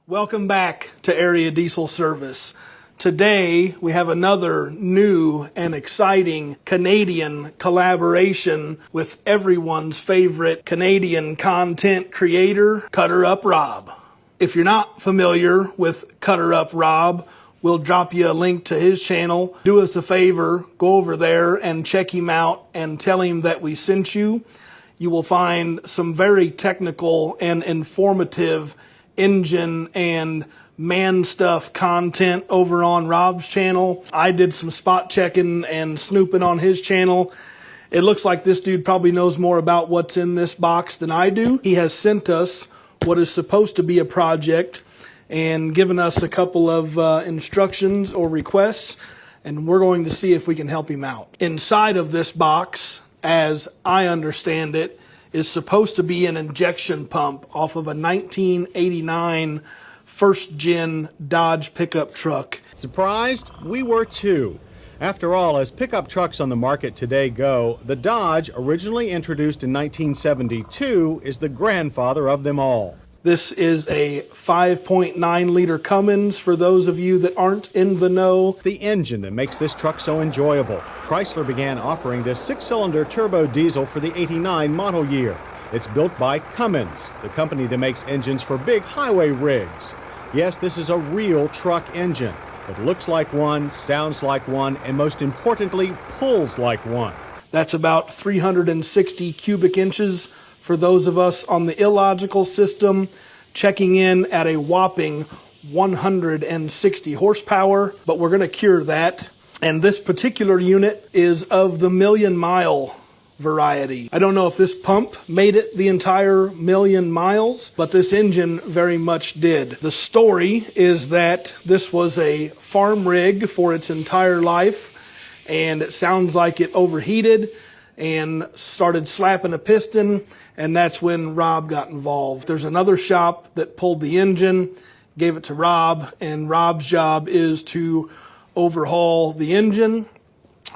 Welcome back to Area Diesel Service. Today we have another new and exciting Canadian collaboration with everyone's favorite Canadian content creator, CutterupRob. If you're not familiar with CutterupRob, we'll drop you a link to his channel. Do us a favor, go over there and check him out and tell him that we sent you. You will find some very technical and informative engine and man stuff content over on Rob's channel. I did some spot checking and snooping on his channel. It looks like this dude probably knows more about what's in this box than I do. He has sent us what is supposed to be a project and given us a couple of instructions or requests, and we're going to see if we can help him out. Inside of this box, as I understand it, is supposed to be an injection pump off of a 1989 first-gen Dodge pickup truck. Surprised? We were too. After all, as pickup trucks on the market today go, the Dodge, originally introduced in 1972, is the grandfather of them all. This is a 5.9L Cummins for those of you that aren't in the know. The engine that makes this truck so enjoyable. Chrysler began offering this six-cylinder turbo diesel for the '89 model year. It's built by Cummins, the company that makes engines for big highway rigs. Yes, this is a real truck engine. It looks like one, sounds like one, and most importantly, pulls like one. That's about 360 cubic inches for those of us on the illogical system, checking in at a whopping 160 horsepower, but we're going to cure that. And this particular unit is of the million-mile variety. I don't know if this pump made it the entire million miles, but this engine very much did. The story is that this was a farm rig for its entire life, and it sounds like it overheated and started slapping a piston, and that's when Rob got involved. There's another shop that pulled the engine, gave it to Rob, and Rob's job is to overhaul the engine.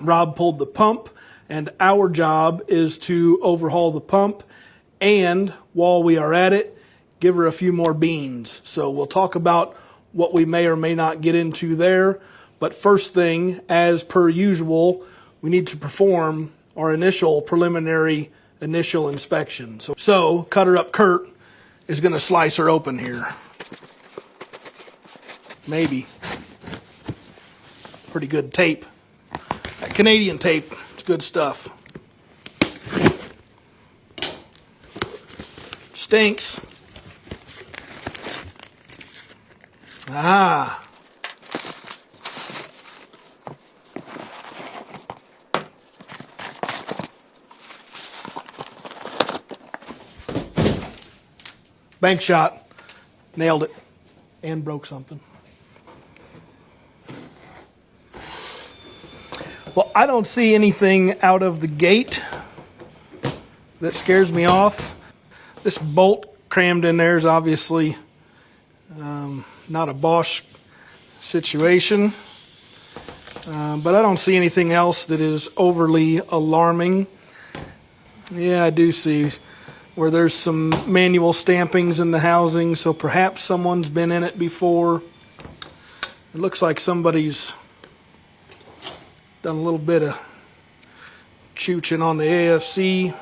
Rob pulled the pump, and our job is to overhaul the pump, and while we are at it, give her a few more beans. So we'll talk about what we may or may not get into there, but first thing, as per usual, we need to perform our preliminary initial inspection. So Cutterup Kurt is going to slice her open here. Maybe. Pretty good tape. That Canadian tape, it's good stuff. Stinks. Ah. Bank shot, nailed it, and broke something. Well, I don't see anything out of the gate that scares me off. This bolt crammed in there is obviously not a Bosch situation, but I don't see anything else that is overly alarming. Yeah, I do see where there's some manual stampings in the housing, so perhaps someone's been in it before. It looks like somebody's done a little bit of chooching on the AFC.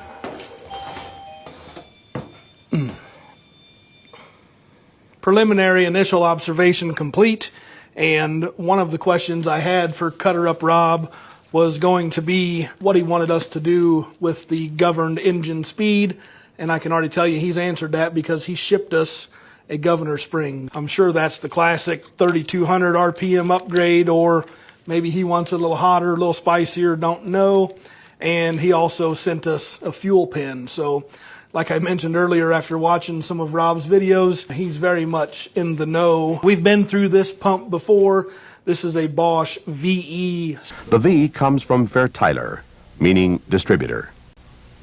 Preliminary initial observation complete, and one of the questions I had for CutterupRob was going to be what he wanted us to do with the governed engine speed. And I can already tell you he's answered that because he shipped us a governor spring. I'm sure that's the classic 3,200 RPM upgrade, or maybe he wants it a little hotter, a little spicier, don't know. And he also sent us a fuel pin. So like I mentioned earlier, after watching some of Rob's videos, he's very much in the know. We've been through this pump before. This is a Bosch VE. The V comes from Verteiler, meaning distributor.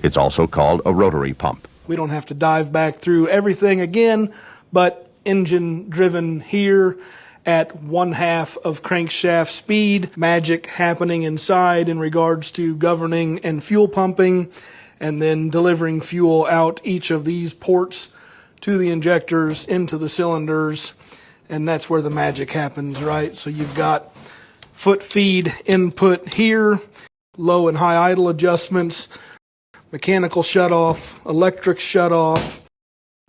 It's also called a rotary pump. We don't have to dive back through everything again, but engine driven here at 1/2 of crankshaft speed. Magic happening inside in regards to governing and fuel pumping, and then delivering fuel out each of these ports to the injectors, into the cylinders, and that's where the magic happens, right? So you've got foot feed input here, low and high idle adjustments, mechanical shutoff, electric shutoff,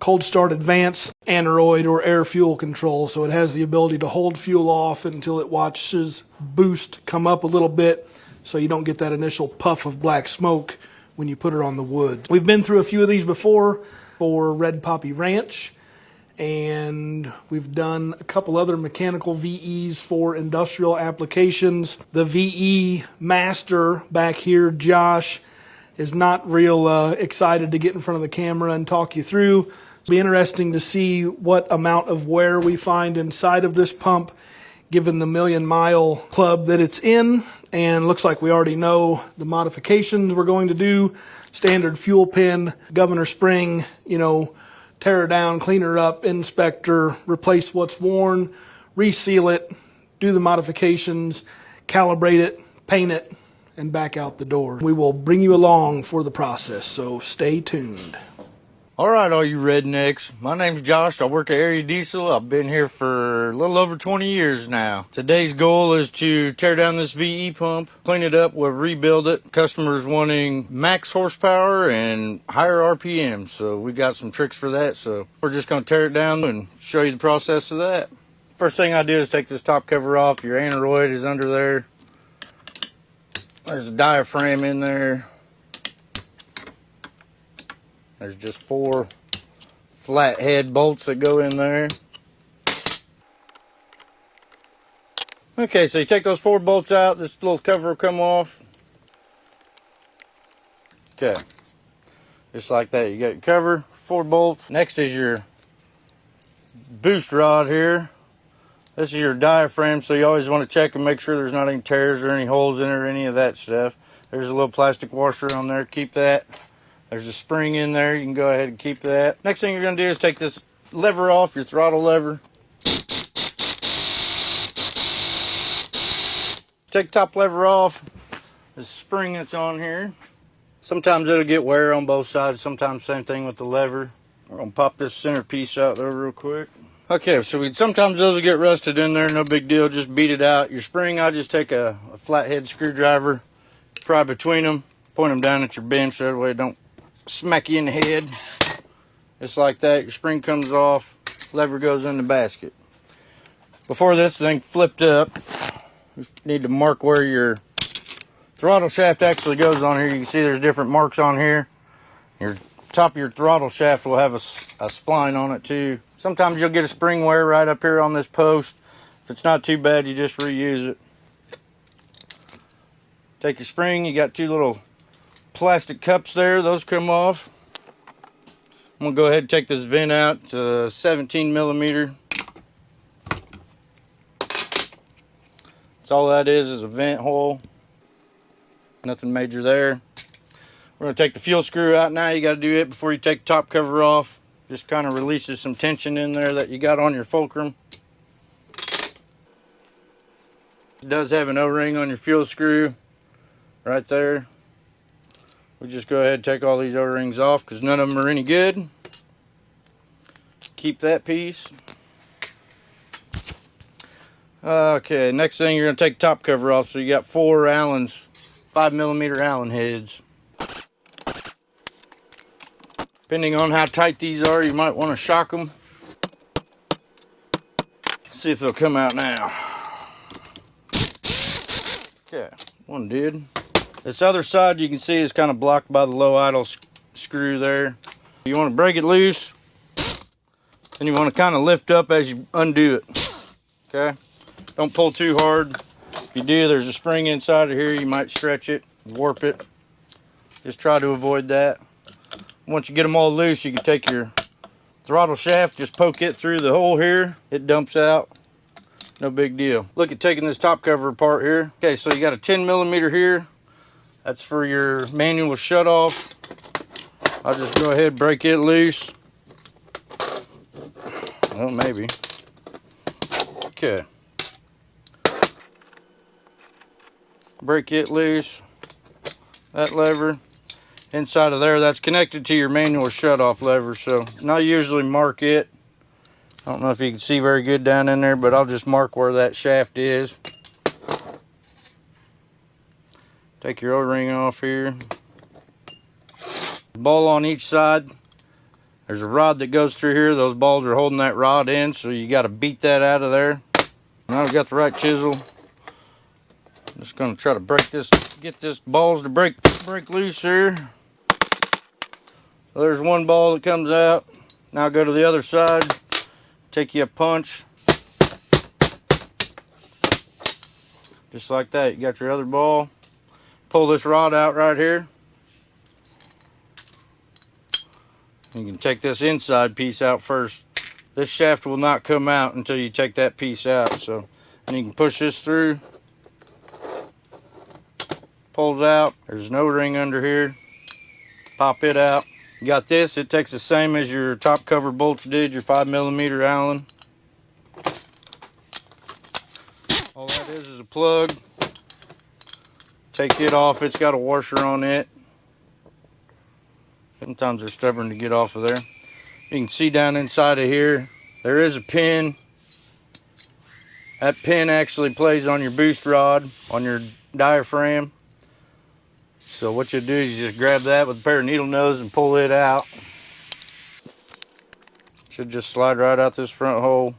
cold start advance, aneroid or air fuel control. So it has the ability to hold fuel off until it watches boost come up a little bit, so you don't get that initial puff of black smoke when you put her on the wood. We've been through a few of these before for Red Poppy Ranch, and we've done a couple other mechanical VEs for industrial applications. The VE master back here, Josh, is not real excited to get in front of the camera and talk you through. It'll be interesting to see what amount of wear we find inside of this pump, given the million-mile club that it's in. And looks like we already know the modifications we're going to do. Standard fuel pin, governor spring, tear her down, clean her up, inspector, replace what's worn, reseal it, do the modifications, calibrate it, paint it, and back out the door. We will bring you along for the process, so stay tuned. All right, all you rednecks. My name's Josh. I work at Area Diesel. I've been here for a little over 20 years now. Today's goal is to tear down this VE pump, clean it up, we'll rebuild it. Customers wanting max horsepower and higher RPM, so we got some tricks for that. So we're just going to tear it down and show you the process of that. First thing I do is take this top cover off. Your aneroid is under there. There's a diaphragm in there. There's just 4 flat head bolts that go in there. Okay, so you take those 4 bolts out, this little cover will come off. Okay, just like that. You got your cover, 4 bolts. Next is your boost rod here. This is your diaphragm, so you always want to check and make sure there's not any tears or any holes in it or any of that stuff. There's a little plastic washer on there, keep that. There's a spring in there, you can go ahead and keep that. Next thing you're going to do is take this lever off, your throttle lever. Take the top lever off, the spring that's on here. Sometimes it'll get wear on both sides, sometimes same thing with the lever. We're going to pop this center piece out there real quick. Okay, so sometimes those will get rusted in there, no big deal, just beat it out. Your spring, I just take a flathead screwdriver, pry between them, point them down at your bench so that way it don't smack you in the head. Just like that, your spring comes off, lever goes in the basket. Before this thing flipped up, you need to mark where your throttle shaft actually goes on here. You can see there's different marks on here. Your top of your throttle shaft will have a spline on it too. Sometimes you'll get a spring wear right up here on this post. If it's not too bad, you just reuse it. Take your spring, you got 2 little plastic cups there, those come off. I'm gonna go ahead and take this vent out to 17 millimeter. That's all that is a vent hole. Nothing major there. We're gonna take the fuel screw out now. You gotta do it before you take the top cover off. Just kind of releases some tension in there that you got on your fulcrum. It does have an O-ring on your fuel screw right there. We just go ahead and take all these O-rings off because none of them are any good. Keep that piece. Okay, next thing you're going to take the top cover off. So you got 4 Allen's, 5mm Allen heads. Depending on how tight these are, you might want to shock them. See if they'll come out now. Okay, one did. This other side you can see is kind of blocked by the low idle screw there. You want to break it loose, then you want to kind of lift up as you undo it. Okay, don't pull too hard. If you do, there's a spring inside of here. You might stretch it, warp it. Just try to avoid that. Once you get them all loose, you can take your throttle shaft, just poke it through the hole here. It dumps out. No big deal. Look at taking this top cover apart here. Okay, so you got a 10mm here. That's for your manual shutoff. I'll just go ahead and break it loose. Well, maybe. Okay. Break it loose. That lever. Inside of there, that's connected to your manual shutoff lever. So, and I usually mark it. I don't know if you can see very good down in there, but I'll just mark where that shaft is. Take your O-ring off here. Ball on each side. There's a rod that goes through here. Those balls are holding that rod in, so you got to beat that out of there. Now I've got the right chisel. I'm just going to try to break this, get this balls to break loose here. So there's one ball that comes out. Now go to the other side. Take you a punch. Just like that. You got your other ball. Pull this rod out right here. You can take this inside piece out first. This shaft will not come out until you take that piece out. So, and you can push this through. Pulls out. There's an O-ring under here. Pop it out. You got this. It takes the same as your top cover bolts did, your 5mm Allen. All that is a plug. Take it off. It's got a washer on it. Sometimes they're stubborn to get off of there. You can see down inside of here, there is a pin. That pin actually plays on your boost rod, on your diaphragm. So what you do is you just grab that with a pair of needle nose and pull it out. Should just slide right out this front hole.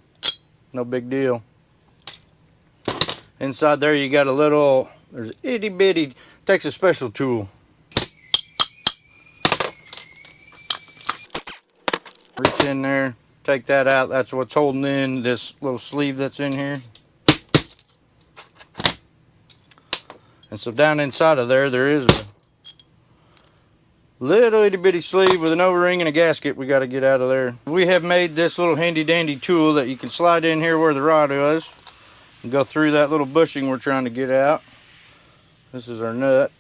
No big deal. Inside there you got a little, there's itty bitty, takes a special tool. Reach in there, take that out. That's what's holding in this little sleeve that's in here. And so down inside of there, there is a little itty bitty sleeve with an O-ring and a gasket we got to get out of there. We have made this little handy dandy tool that you can slide in here where the rod was and go through that little bushing we're trying to get out. This is our nut.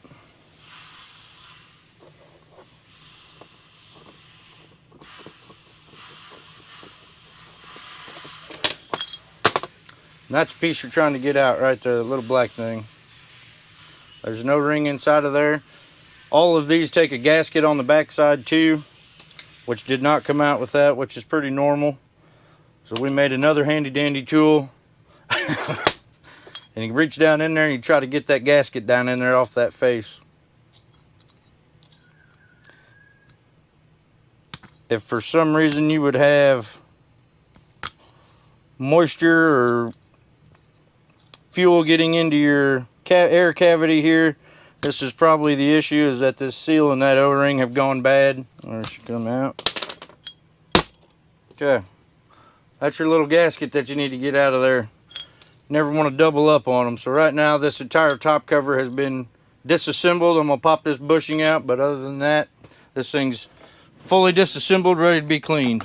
And that's the piece you're trying to get out right there, the little black thing. There's no ring inside of there. All of these take a gasket on the back side too, which did not come out with that, which is pretty normal. So we made another handy dandy tool. And you reach down in there and you try to get that gasket down in there off that face. If for some reason you would have moisture or fuel getting into your air cavity here, this is probably the issue, is that this seal and that O-ring have gone bad. There she come out. Okay, that's your little gasket that you need to get out of there. Never want to double up on them. So right now this entire top cover has been disassembled. I'm gonna pop this bushing out, but other than that, this thing's fully disassembled, ready to be cleaned.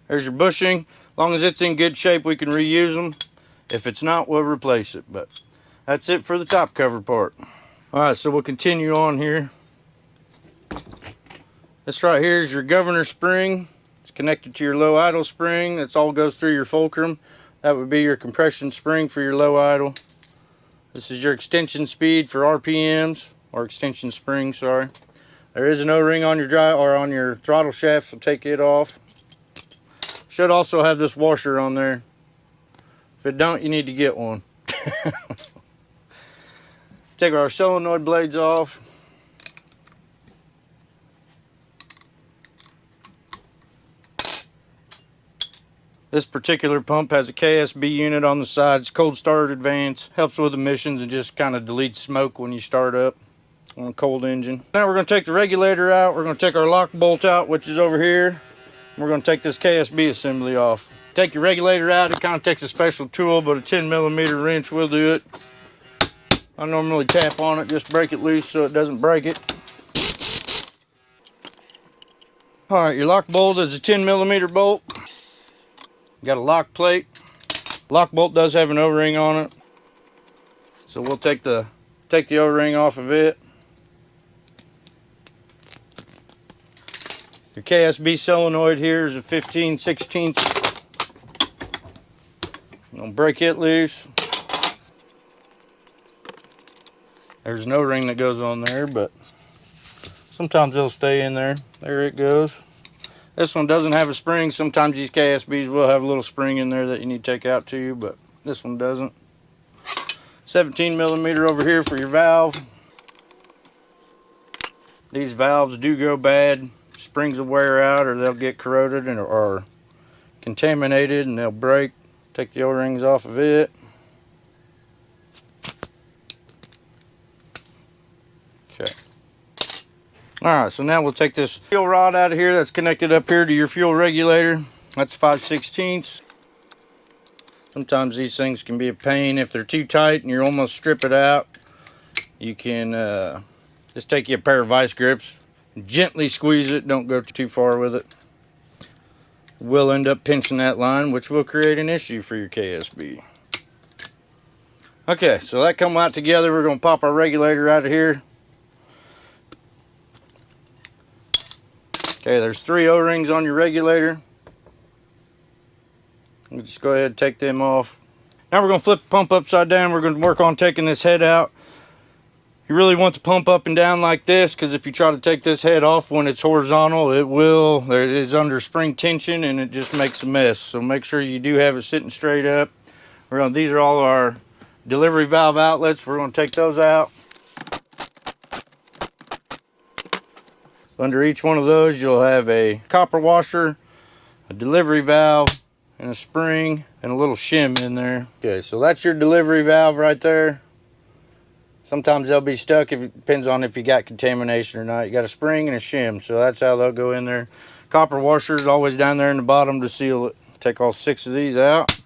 There's your bushing. As long as it's in good shape, we can reuse them. If it's not, we'll replace it. But that's it for the top cover part. All right, so we'll continue on here. This right here is your governor spring. It's connected to your low idle spring. That's all goes through your fulcrum. That would be your compression spring for your low idle. This is your extension speed for RPMs, or extension spring, sorry. There is an O-ring on your on your throttle shaft, so take it off. Should also have this washer on there. If it don't, you need to get one. Take our solenoid blades off. This particular pump has a KSB unit on the side. It's cold start advance. Helps with emissions and just kind of deletes smoke when you start up on a cold engine. Now we're going to take the regulator out. We're going to take our lock bolt out, which is over here. We're going to take this KSB assembly off. Take your regulator out. It kind of takes a special tool, but a 10mm wrench will do it. I normally tap on it, just break it loose so it doesn't break it. All right, your lock bolt is a 10mm bolt. Got a lock plate. Lock bolt does have an O-ring on it, so we'll take the O-ring off of it. Your KSB solenoid here is a 15/16. I'm gonna break it loose. There's no ring that goes on there, but sometimes they'll stay in there. There it goes. This one doesn't have a spring. Sometimes these KSBs will have a little spring in there that you need to take out too, but this one doesn't. 17 millimeter over here for your valve. These valves do go bad. Springs will wear out, or they'll get corroded or contaminated, and they'll break. Take the O-rings off of it. Okay. Alright, so now we'll take this fuel rod out of here that's connected up here to your fuel regulator. That's 5/16. Sometimes these things can be a pain if they're too tight and you almost strip it out. You can just take you a pair of vice grips, gently squeeze it, don't go too far with it. We'll end up pinching that line, which will create an issue for your KSB. Okay, so that come out together. We're going to pop our regulator out of here. Okay, there's 3 O-rings on your regulator. We'll just go ahead and take them off. Now we're going to flip the pump upside down. We're going to work on taking this head out. You really want the pump up and down like this, because if you try to take this head off when it's horizontal, it is under spring tension and it just makes a mess. So make sure you do have it sitting straight up. These are all our delivery valve outlets. We're going to take those out. Under each one of those, you'll have a copper washer, a delivery valve, and a spring, and a little shim in there. Okay, so that's your delivery valve right there. Sometimes they'll be stuck. It depends on if you got contamination or not. You got a spring and a shim, so that's how they'll go in there. Copper washer is always down there in the bottom to seal it. Take all 6 of these out.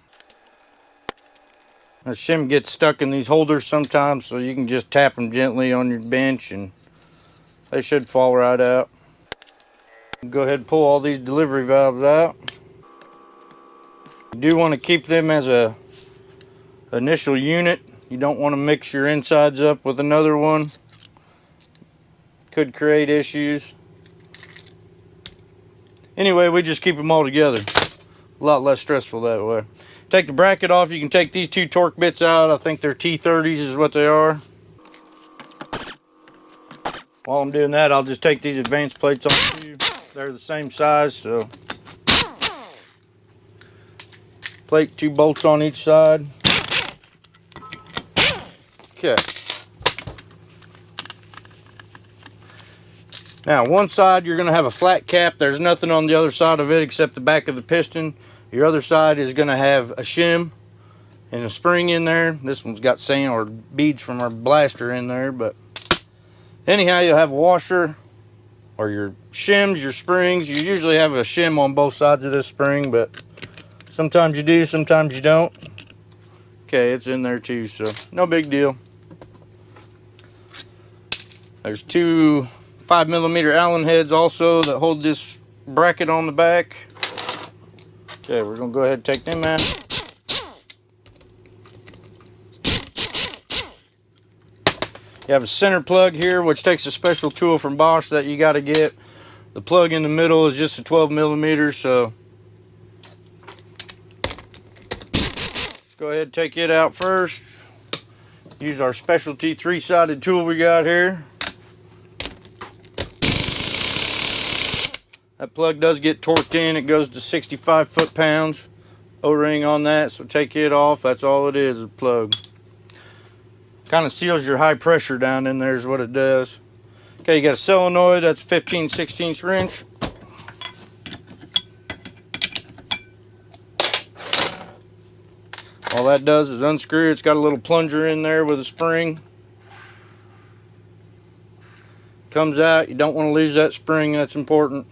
The shim gets stuck in these holders sometimes, so you can just tap them gently on your bench and they should fall right out. Go ahead and pull all these delivery valves out. You do want to keep them as a initial unit. You don't want to mix your insides up with another one. Could create issues. Anyway, we just keep them all together. A lot less stressful that way. Take the bracket off. You can take these 2 torque bits out. I think they're T30s is what they are. While I'm doing that, I'll just take these advance plates off too. They're the same size, so plate, 2 bolts on each side. Okay. Now, one side you're going to have a flat cap. There's nothing on the other side of it except the back of the piston. Your other side is going to have a shim and a spring in there. This one's got sand or beads from our blaster in there, but anyhow, you'll have a washer or your shims, your springs. You usually have a shim on both sides of this spring, but sometimes you do, sometimes you don't. Okay, it's in there too, so no big deal. There's 2 5mm Allen heads also that hold this bracket on the back. Okay, we're going to go ahead and take them out. You have a center plug here, which takes a special tool from Bosch that you got to get. The plug in the middle is just a 12mm, so let's go ahead and take it out first. Use our specialty 3-sided tool we got here. That plug does get torqued in. It goes to 65 foot-pounds. O-ring on that, so take it off. That's all it is, a plug. Kind of seals your high pressure down in there is what it does. Okay, you got a solenoid. That's 15/16 wrench. All that does is unscrew. It's got a little plunger in there with a spring. Comes out. You don't want to lose that spring. That's important.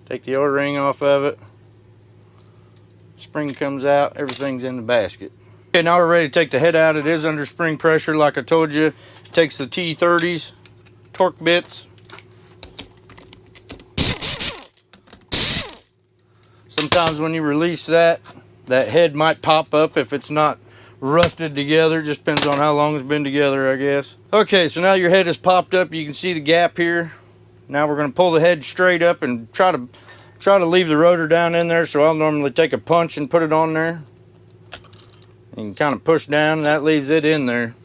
Take the O-ring off of it. Spring comes out. Everything's in the basket. Okay, now we're ready to take the head out. It is under spring pressure, like I told you. It takes the T30s, torque bits. Sometimes when you release that head might pop up if it's not rusted together. Just depends on how long it's been together, I guess. Okay, so now your head is popped up. You can see the gap here. Now we're going to pull the head straight up and try to leave the rotor down in there. So I'll normally take a punch and put it on there. You can kind of push down and that leaves it in there.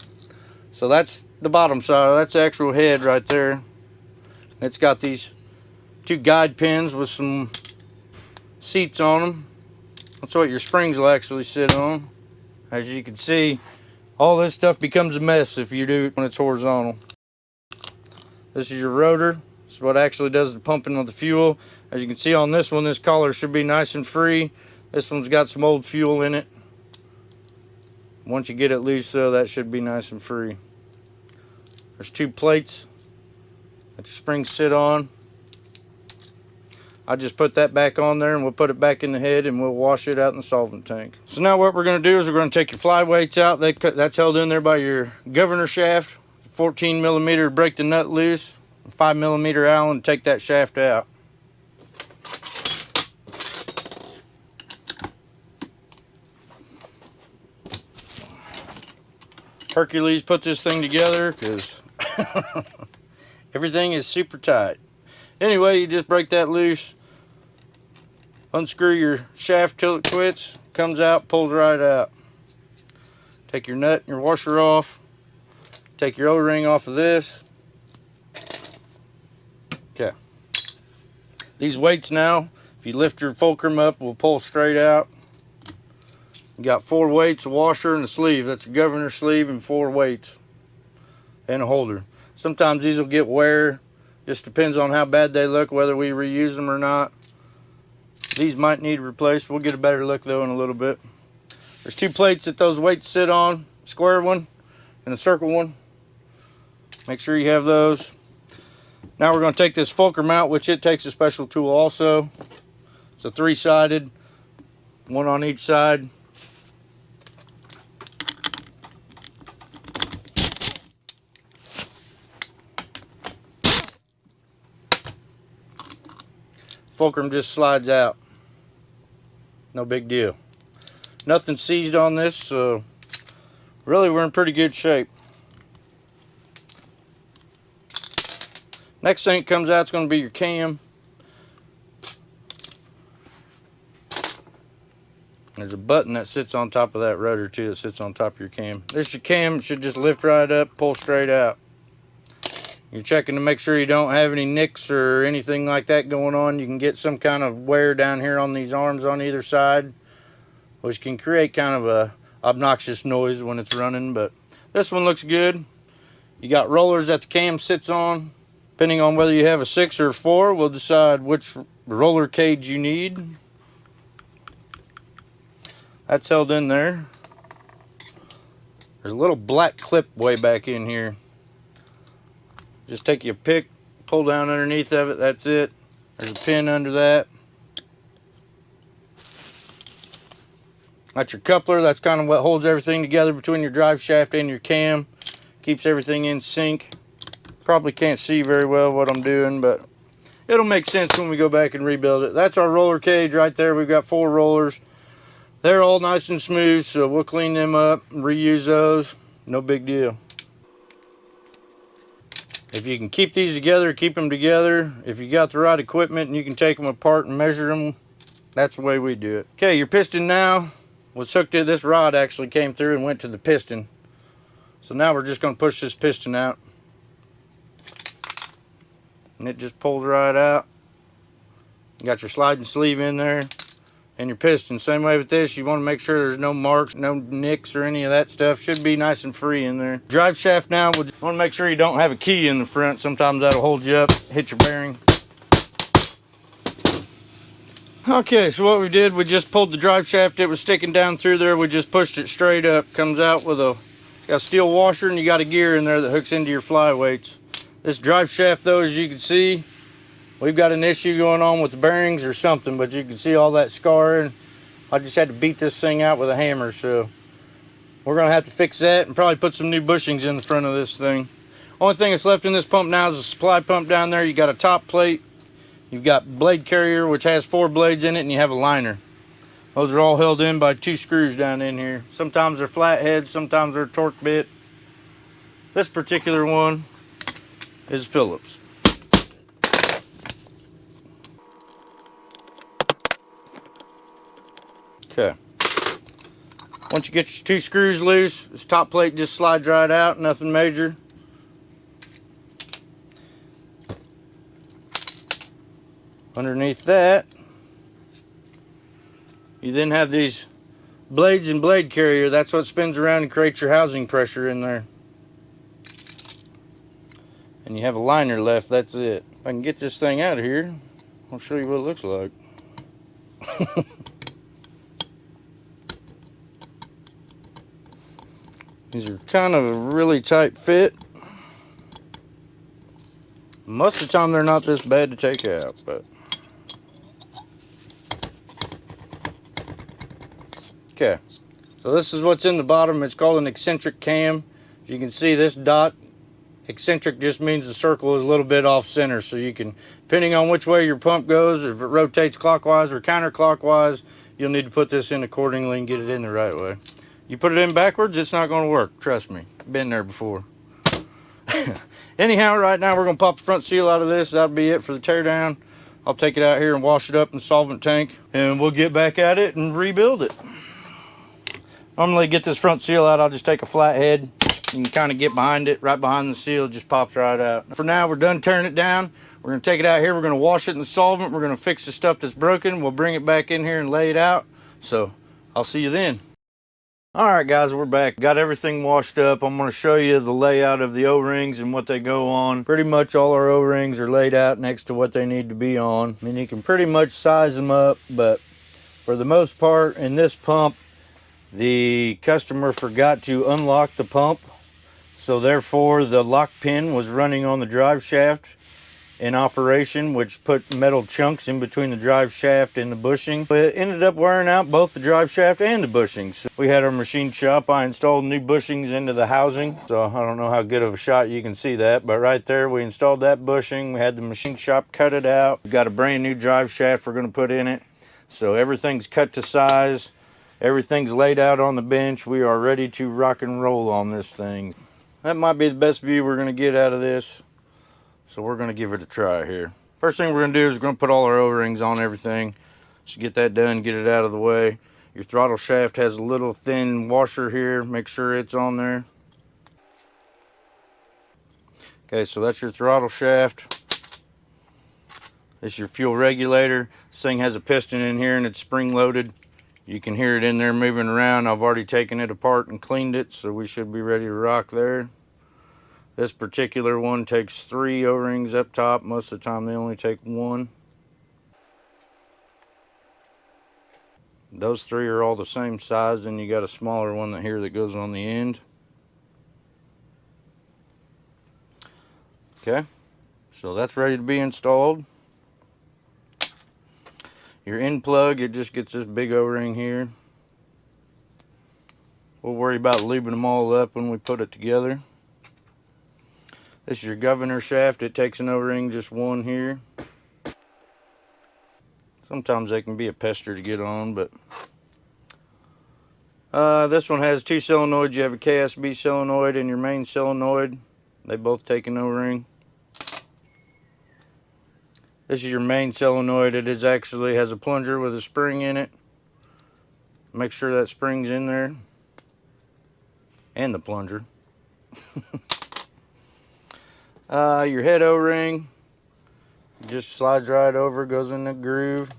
So that's the bottom side. That's the actual head right there. It's got these 2 guide pins with some seats on them. That's what your springs will actually sit on. As you can see, all this stuff becomes a mess if you do it when it's horizontal. This is your rotor. This is what actually does the pumping of the fuel. As you can see on this one, this collar should be nice and free. This one's got some old fuel in it. Once you get it loose though, that should be nice and free. There's 2 plates that your springs sit on. I just put that back on there and we'll put it back in the head and we'll wash it out in the solvent tank. So now what we're going to do is we're going to take your flyweights out. That's held in there by your governor shaft. 14 millimeter to break the nut loose. 5 millimeter Allen to take that shaft out. Hercules put this thing together because everything is super tight. Anyway, you just break that loose, unscrew your shaft till it quits, comes out, pulls right out. Take your nut and your washer off, take your O-ring off of this. Okay. These weights now, if you lift your fulcrum up, will pull straight out. You got 4 weights, a washer, and a sleeve. That's your governor sleeve and 4 weights and a holder. Sometimes these will get wear. Just depends on how bad they look, whether we reuse them or not. These might need replaced. We'll get a better look though in a little bit. There's 2 plates that those weights sit on, square one and a circle one. Make sure you have those. Now we're going to take this fulcrum out, which it takes a special tool also. It's a 3-sided, 1 on each side. Fulcrum just slides out. No big deal. Nothing seized on this, so really we're in pretty good shape. Next thing that comes out is going to be your cam. There's a button that sits on top of that rotor too, that sits on top of your cam. This your cam. It should just lift right up, pull straight out. You're checking to make sure you don't have any nicks or anything like that going on. You can get some kind of wear down here on these arms on either side, which can create kind of a obnoxious noise when it's running, but this one looks good. You got rollers that the cam sits on. Depending on whether you have a 6 or a 4, we'll decide which roller cage you need. That's held in there. There's a little black clip way back in here. Just take your pick, pull down underneath of it, that's it. There's a pin under that. That's your coupler. That's kind of what holds everything together between your drive shaft and your cam. Keeps everything in sync. Probably can't see very well what I'm doing, but it'll make sense when we go back and rebuild it. That's our roller cage right there. We've got 4 rollers. They're all nice and smooth, so we'll clean them up and reuse those. No big deal. If you can keep these together, keep them together. If you got the right equipment and you can take them apart and measure them, that's the way we do it. Okay, your piston now was hooked to this rod, actually came through and went to the piston. So now we're just going to push this piston out. And it just pulls right out. You got your sliding sleeve in there. And your piston, same way with this, you want to make sure there's no marks, no nicks or any of that stuff. Should be nice and free in there. Drive shaft now, we'll want to make sure you don't have a key in the front. Sometimes that'll hold you up, hit your bearing. Okay, so what we did, we just pulled the drive shaft. It was sticking down through there. We just pushed it straight up. Comes out with got a steel washer, and you got a gear in there that hooks into your flyweights. This drive shaft though, as you can see, we've got an issue going on with the bearings or something, but you can see all that scarring. I just had to beat this thing out with a hammer, so we're gonna have to fix that and probably put some new bushings in the front of this thing. Only thing that's left in this pump now is a supply pump down there. You got a top plate, you've got blade carrier, which has 4 blades in it, and you have a liner. Those are all held in by 2 screws down in here. Sometimes they're flatheads, sometimes they're a torque bit. This particular one is Phillips. Okay. Once you get your 2 screws loose, this top plate just slides right out, nothing major. Underneath that, you then have these blades and blade carrier. That's what spins around and creates your housing pressure in there. And you have a liner left, that's it. If I can get this thing out of here, I'll show you what it looks like. These are kind of a really tight fit. Most of the time they're not this bad to take out, but okay. So this is what's in the bottom. It's called an eccentric cam. As you can see, this dot, eccentric just means the circle is a little bit off center, so you can, depending on which way your pump goes, if it rotates clockwise or counterclockwise, you'll need to put this in accordingly and get it in the right way. You put it in backwards, it's not going to work. Trust me, been there before. Anyhow, right now we're going to pop the front seal out of this. That'll be it for the teardown. I'll take it out here and wash it up in the solvent tank, and we'll get back at it and rebuild it. Normally, get this front seal out, I'll just take a flat head. You can kind of get behind it, right behind the seal, it just pops right out. For now, we're done tearing it down. We're going to take it out here, we're going to wash it in the solvent, we're going to fix the stuff that's broken, we'll bring it back in here and lay it out. So, I'll see you then. Alright guys, we're back. Got everything washed up. I'm going to show you the layout of the O-rings and what they go on. Pretty much all our O-rings are laid out next to what they need to be on. I mean, you can pretty much size them up, but for the most part, in this pump, the customer forgot to unlock the pump. So therefore, the lock pin was running on the drive shaft in operation, which put metal chunks in between the drive shaft and the bushing. It ended up wearing out both the drive shaft and the bushings. So we had our machine shop. I installed new bushings into the housing. So I don't know how good of a shot you can see that, but right there we installed that bushing. We had the machine shop cut it out. We've got a brand new drive shaft we're going to put in it. So everything's cut to size. Everything's laid out on the bench. We are ready to rock and roll on this thing. That might be the best view we're going to get out of this. So we're going to give it a try here. First thing we're going to do is we're going to put all our O-rings on everything. Just get that done, get it out of the way. Your throttle shaft has a little thin washer here. Make sure it's on there. Okay, so that's your throttle shaft. This is your fuel regulator. This thing has a piston in here and it's spring loaded. You can hear it in there moving around. I've already taken it apart and cleaned it, so we should be ready to rock there. This particular one takes 3 O-rings up top. Most of the time they only take 1. Those 3 are all the same size, and you got a smaller one here that goes on the end. Okay, so that's ready to be installed. Your end plug, it just gets this big O-ring here. We'll worry about lubing them all up when we put it together. This is your governor shaft. It takes an O-ring, just 1 here. Sometimes they can be a pester to get on, but this one has 2 solenoids. You have a KSB solenoid and your main solenoid. They both take an O-ring. This is your main solenoid. It is actually has a plunger with a spring in it. Make sure that spring's in there. And the plunger. Your head O-ring just slides right over, goes in the groove.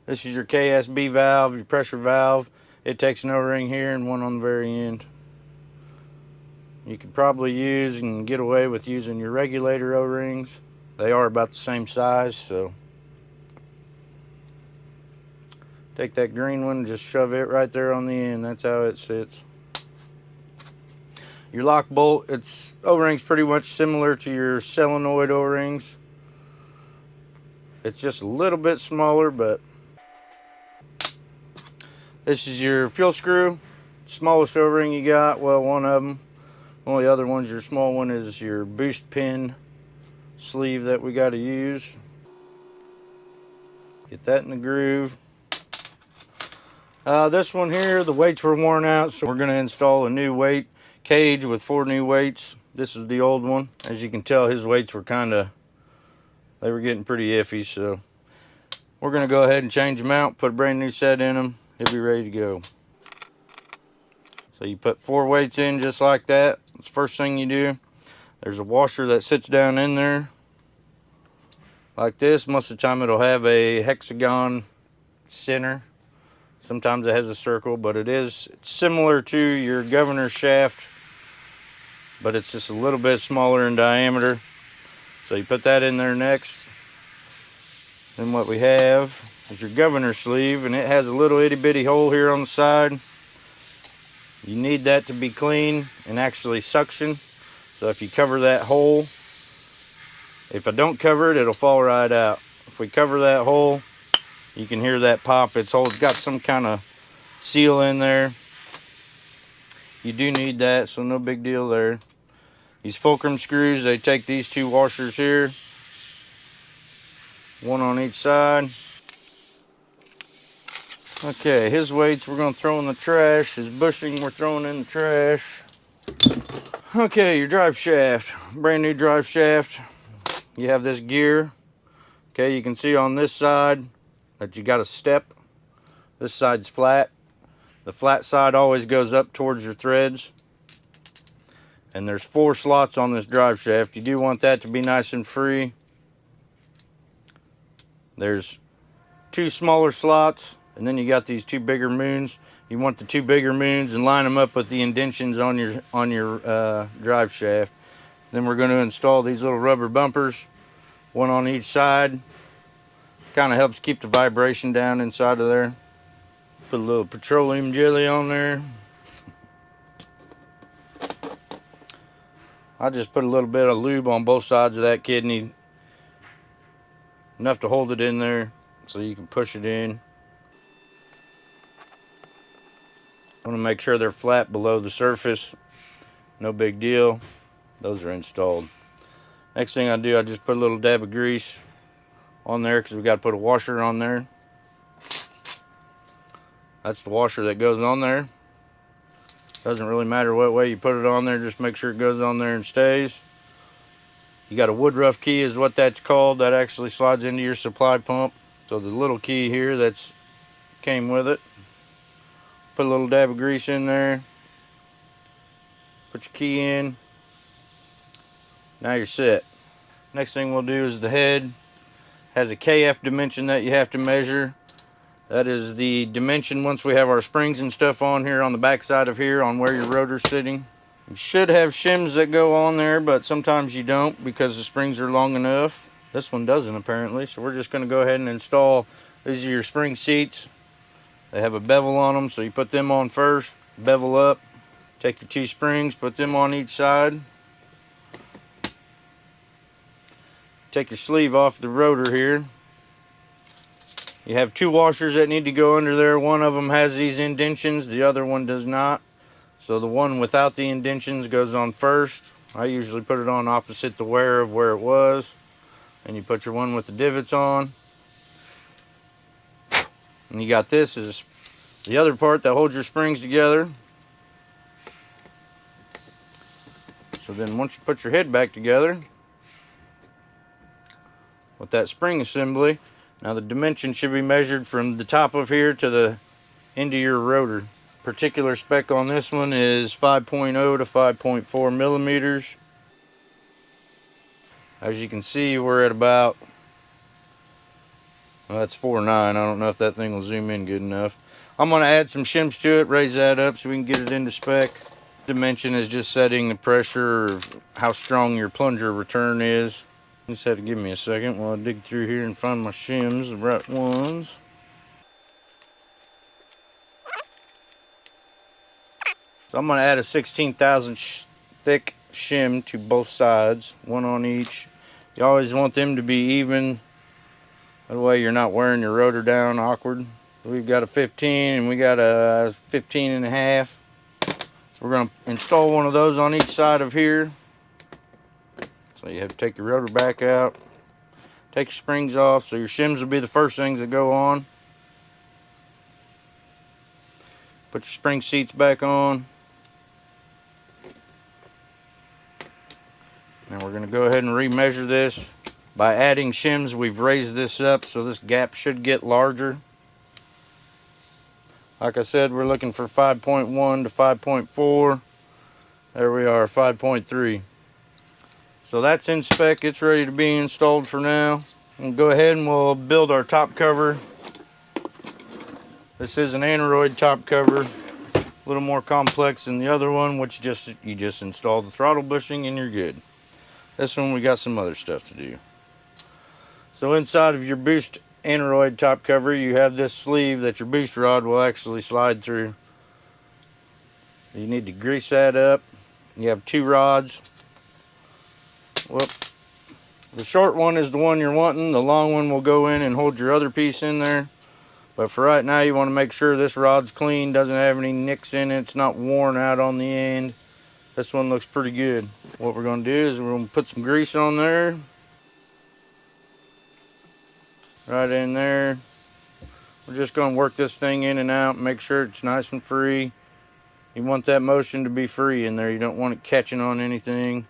This is your KSB valve, your pressure valve. It takes an O-ring here and one on the very end. You could probably use and get away with using your regulator O-rings. They are about the same size, so take that green one, just shove it right there on the end. That's how it sits. Your lock bolt, its O-ring's pretty much similar to your solenoid O-rings. It's just a little bit smaller, but this is your fuel screw. Smallest O-ring you got, well, one of them. Only other one's your small one is your boost pin sleeve that we got to use. Get that in the groove. This one here, the weights were worn out, so we're going to install a new weight cage with 4 new weights. This is the old one. As you can tell, his weights were they were getting pretty iffy, so we're going to go ahead and change them out, put a brand new set in them, he'll be ready to go. So you put 4 weights in just like that. That's the first thing you do. There's a washer that sits down in there like this. Most of the time it'll have a hexagon center. Sometimes it has a circle, but it's similar to your governor shaft, but it's just a little bit smaller in diameter. So you put that in there next. Then what we have is your governor sleeve, and it has a little itty bitty hole here on the side. You need that to be clean and actually suction. So if you cover that hole, if I don't cover it, it'll fall right out. If we cover that hole, you can hear that pop. It's got some kind of seal in there. You do need that, so no big deal there. These fulcrum screws, they take these 2 washers here, 1 on each side. Okay, his weights we're going to throw in the trash. His bushing we're throwing in the trash. Okay, your drive shaft. Brand new drive shaft. You have this gear. Okay, you can see on this side that you got a step. This side's flat. The flat side always goes up towards your threads. And there's 4 slots on this drive shaft. You do want that to be nice and free. There's 2 smaller slots, and then you got these 2 bigger moons. You want the 2 bigger moons and line them up with the indentions on your drive shaft. Then we're going to install these little rubber bumpers, 1 on each side. Kind of helps keep the vibration down inside of there. Put a little petroleum jelly on there. I just put a little bit of lube on both sides of that kidney. Enough to hold it in there so you can push it in. Want to make sure they're flat below the surface. No big deal. Those are installed. Next thing I do, I just put a little dab of grease on there because we got to put a washer on there. That's the washer that goes on there. Doesn't really matter what way you put it on there, just make sure it goes on there and stays. You got a woodruff key is what that's called. That actually slides into your supply pump. So the little key here that's came with it. Put a little dab of grease in there. Put your key in. Now you're set. Next thing we'll do is the head. Has a KF dimension that you have to measure. That is the dimension once we have our springs and stuff on here on the back side of here on where your rotor's sitting. You should have shims that go on there, but sometimes you don't because the springs are long enough. This one doesn't apparently, so we're just going to go ahead and install. These are your spring seats. They have a bevel on them, so you put them on first, bevel up, take your 2 springs, put them on each side. Take your sleeve off the rotor here. You have 2 washers that need to go under there. One of them has these indentions, the other one does not. So the one without the indentions goes on first. I usually put it on opposite the wear of where it was. And you put your one with the divots on. And you got this is the other part that holds your springs together. So then once you put your head back together with that spring assembly, now the dimension should be measured from the top of here to the end of your rotor. Particular spec on this one is 5.0 to 5.4 millimeters. As you can see, we're at about, well, that's 4.9. I don't know if that thing will zoom in good enough. I'm going to add some shims to it, raise that up so we can get it into spec. Dimension is just setting the pressure of how strong your plunger return is. You just have to give me a second while I dig through here and find my shims, the right ones. So I'm going to add a 16,000 thick shim to both sides, 1 on each. You always want them to be even. That way you're not wearing your rotor down awkward. We've got a 15 and we got a 15.5. So we're going to install one of those on each side of here. So you have to take your rotor back out, take your springs off. So your shims will be the first things that go on. Put your spring seats back on. And we're going to go ahead and remeasure this. By adding shims, we've raised this up, so this gap should get larger. Like I said, we're looking for 5.1 to 5.4. There we are, 5.3. So that's in spec. It's ready to be installed for now. We'll go ahead and we'll build our top cover. This is an Android top cover, a little more complex than the other one, which you just install the throttle bushing and you're good. This one we got some other stuff to do. So inside of your boost Android top cover, you have this sleeve that your boost rod will actually slide through. You need to grease that up. You have 2 rods. Whoop. The short one is the one you're wanting. The long one will go in and hold your other piece in there. But for right now, you want to make sure this rod's clean, doesn't have any nicks in it, it's not worn out on the end. This one looks pretty good. What we're going to do is we're going to put some grease on there. Right in there. We're just going to work this thing in and out, make sure it's nice and free. You want that motion to be free in there. You don't want it catching on anything.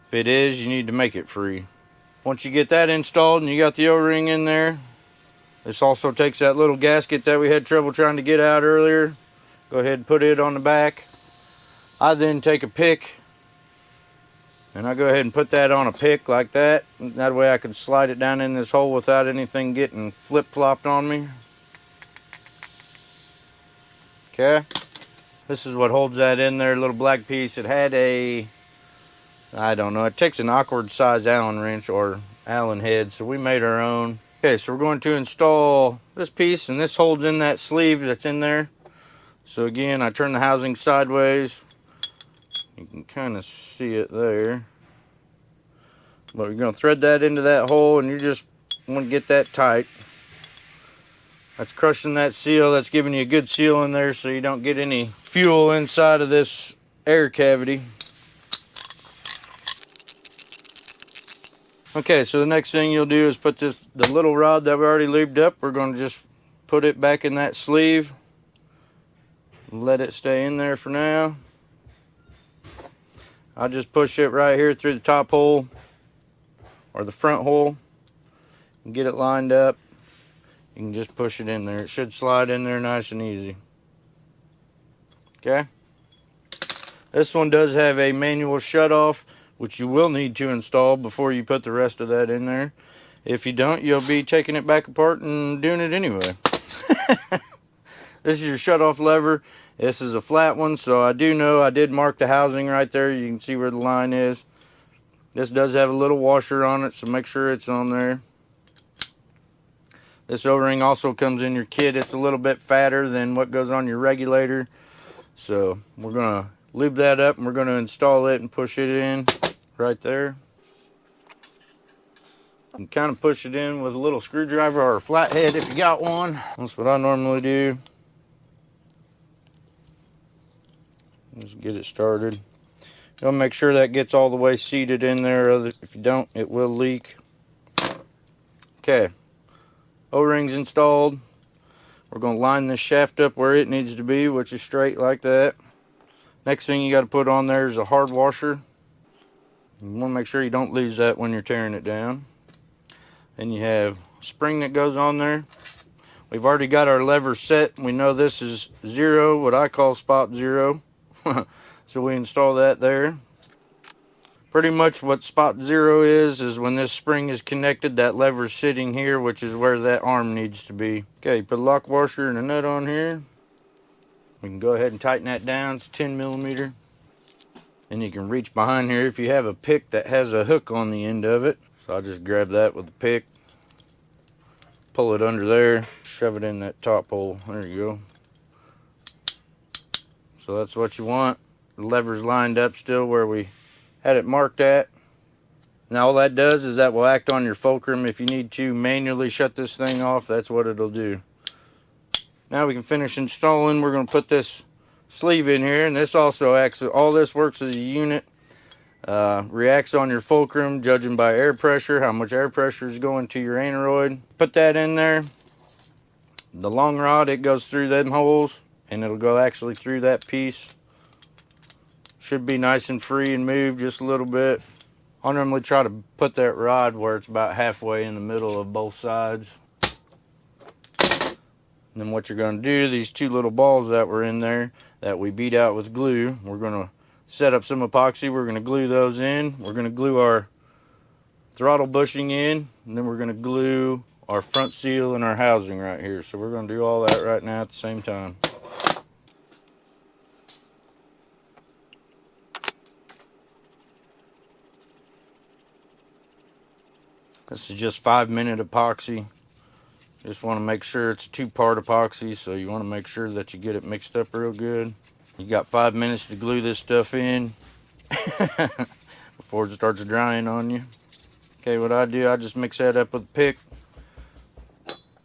If it is, you need to make it free. Once you get that installed and you got the O-ring in there, this also takes that little gasket that we had trouble trying to get out earlier. Go ahead and put it on the back. I then take a pick and I go ahead and put that on a pick like that. That way I can slide it down in this hole without anything getting flip-flopped on me. Okay. This is what holds that in there, little black piece. It had a, I don't know, it takes an awkward size Allen wrench or Allen head, so we made our own. Okay, so we're going to install this piece, and this holds in that sleeve that's in there. So again, I turn the housing sideways. You can kind of see it there. But we're going to thread that into that hole, and you just want to get that tight. That's crushing that seal. That's giving you a good seal in there so you don't get any fuel inside of this air cavity. Okay, so the next thing you'll do is put the little rod that we already lubed up, we're going to just put it back in that sleeve. Let it stay in there for now. I'll just push it right here through the top hole or the front hole and get it lined up. You can just push it in there. It should slide in there nice and easy. Okay. This one does have a manual shutoff, which you will need to install before you put the rest of that in there. If you don't, you'll be taking it back apart and doing it anyway. This is your shutoff lever. This is a flat one, so I do know I did mark the housing right there. You can see where the line is. This does have a little washer on it, so make sure it's on there. This O-ring also comes in your kit. It's a little bit fatter than what goes on your regulator. So we're going to lube that up and we're going to install it and push it in right there. And kind of push it in with a little screwdriver or a flathead if you got one. That's what I normally do. Just get it started. You'll make sure that gets all the way seated in there. If you don't, it will leak. Okay. O-rings installed. We're going to line this shaft up where it needs to be, which is straight like that. Next thing you got to put on there is a hard washer. You want to make sure you don't lose that when you're tearing it down. Then you have a spring that goes on there. We've already got our lever set. We know this is 0, what I call spot 0. So we install that there. Pretty much what spot 0 is when this spring is connected, that lever's sitting here, which is where that arm needs to be. Okay, put a lock washer and a nut on here. We can go ahead and tighten that down. It's 10 millimeter. And you can reach behind here if you have a pick that has a hook on the end of it. So I'll just grab that with the pick, pull it under there, shove it in that top hole. There you go. So that's what you want. The lever's lined up still where we had it marked at. Now all that does is that will act on your fulcrum. If you need to manually shut this thing off, that's what it'll do. Now we can finish installing. We're going to put this sleeve in here, and this also acts, all this works as a unit. Reacts on your fulcrum, judging by air pressure, how much air pressure is going to your aneroid. Put that in there. The long rod, it goes through them holes, and it'll go actually through that piece. Should be nice and free and move just a little bit. I normally try to put that rod where it's about halfway in the middle of both sides. And then what you're going to do, these two little balls that were in there that we beat out with glue, we're going to set up some epoxy. We're going to glue those in. We're going to glue our throttle bushing in, and then we're going to glue our front seal and our housing right here. So we're going to do all that right now at the same time. This is just 5-minute epoxy. Just want to make sure it's a 2-part epoxy, so you want to make sure that you get it mixed up real good. You got 5 minutes to glue this stuff in before it starts drying on you. Okay, what I do, I just mix that up with a pick.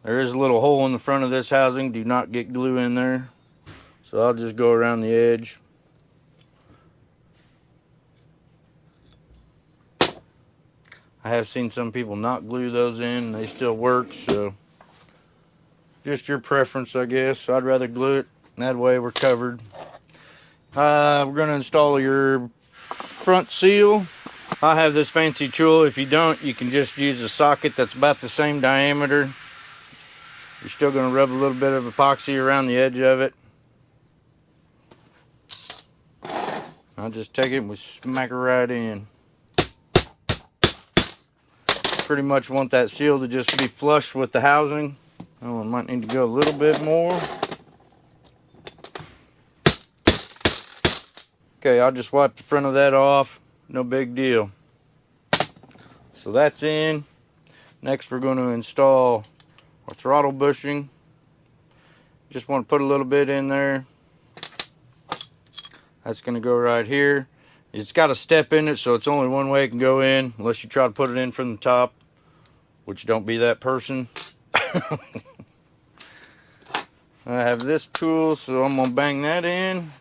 There is a little hole in the front of this housing. Do not get glue in there. So I'll just go around the edge. I have seen some people not glue those in. They still work, so just your preference, I guess. I'd rather glue it. That way we're covered. We're going to install your front seal. I have this fancy tool. If you don't, you can just use a socket that's about the same diameter. You're still going to rub a little bit of epoxy around the edge of it. I'll just take it and we smack it right in. Pretty much want that seal to just be flush with the housing. Oh, I might need to go a little bit more. Okay, I'll just wipe the front of that off. No big deal. So that's in. Next we're going to install our throttle bushing. Just want to put a little bit in there. That's going to go right here. It's got a step in it, so it's only one way it can go in, unless you try to put it in from the top, which don't be that person. I have this tool, so I'm going to bang that in.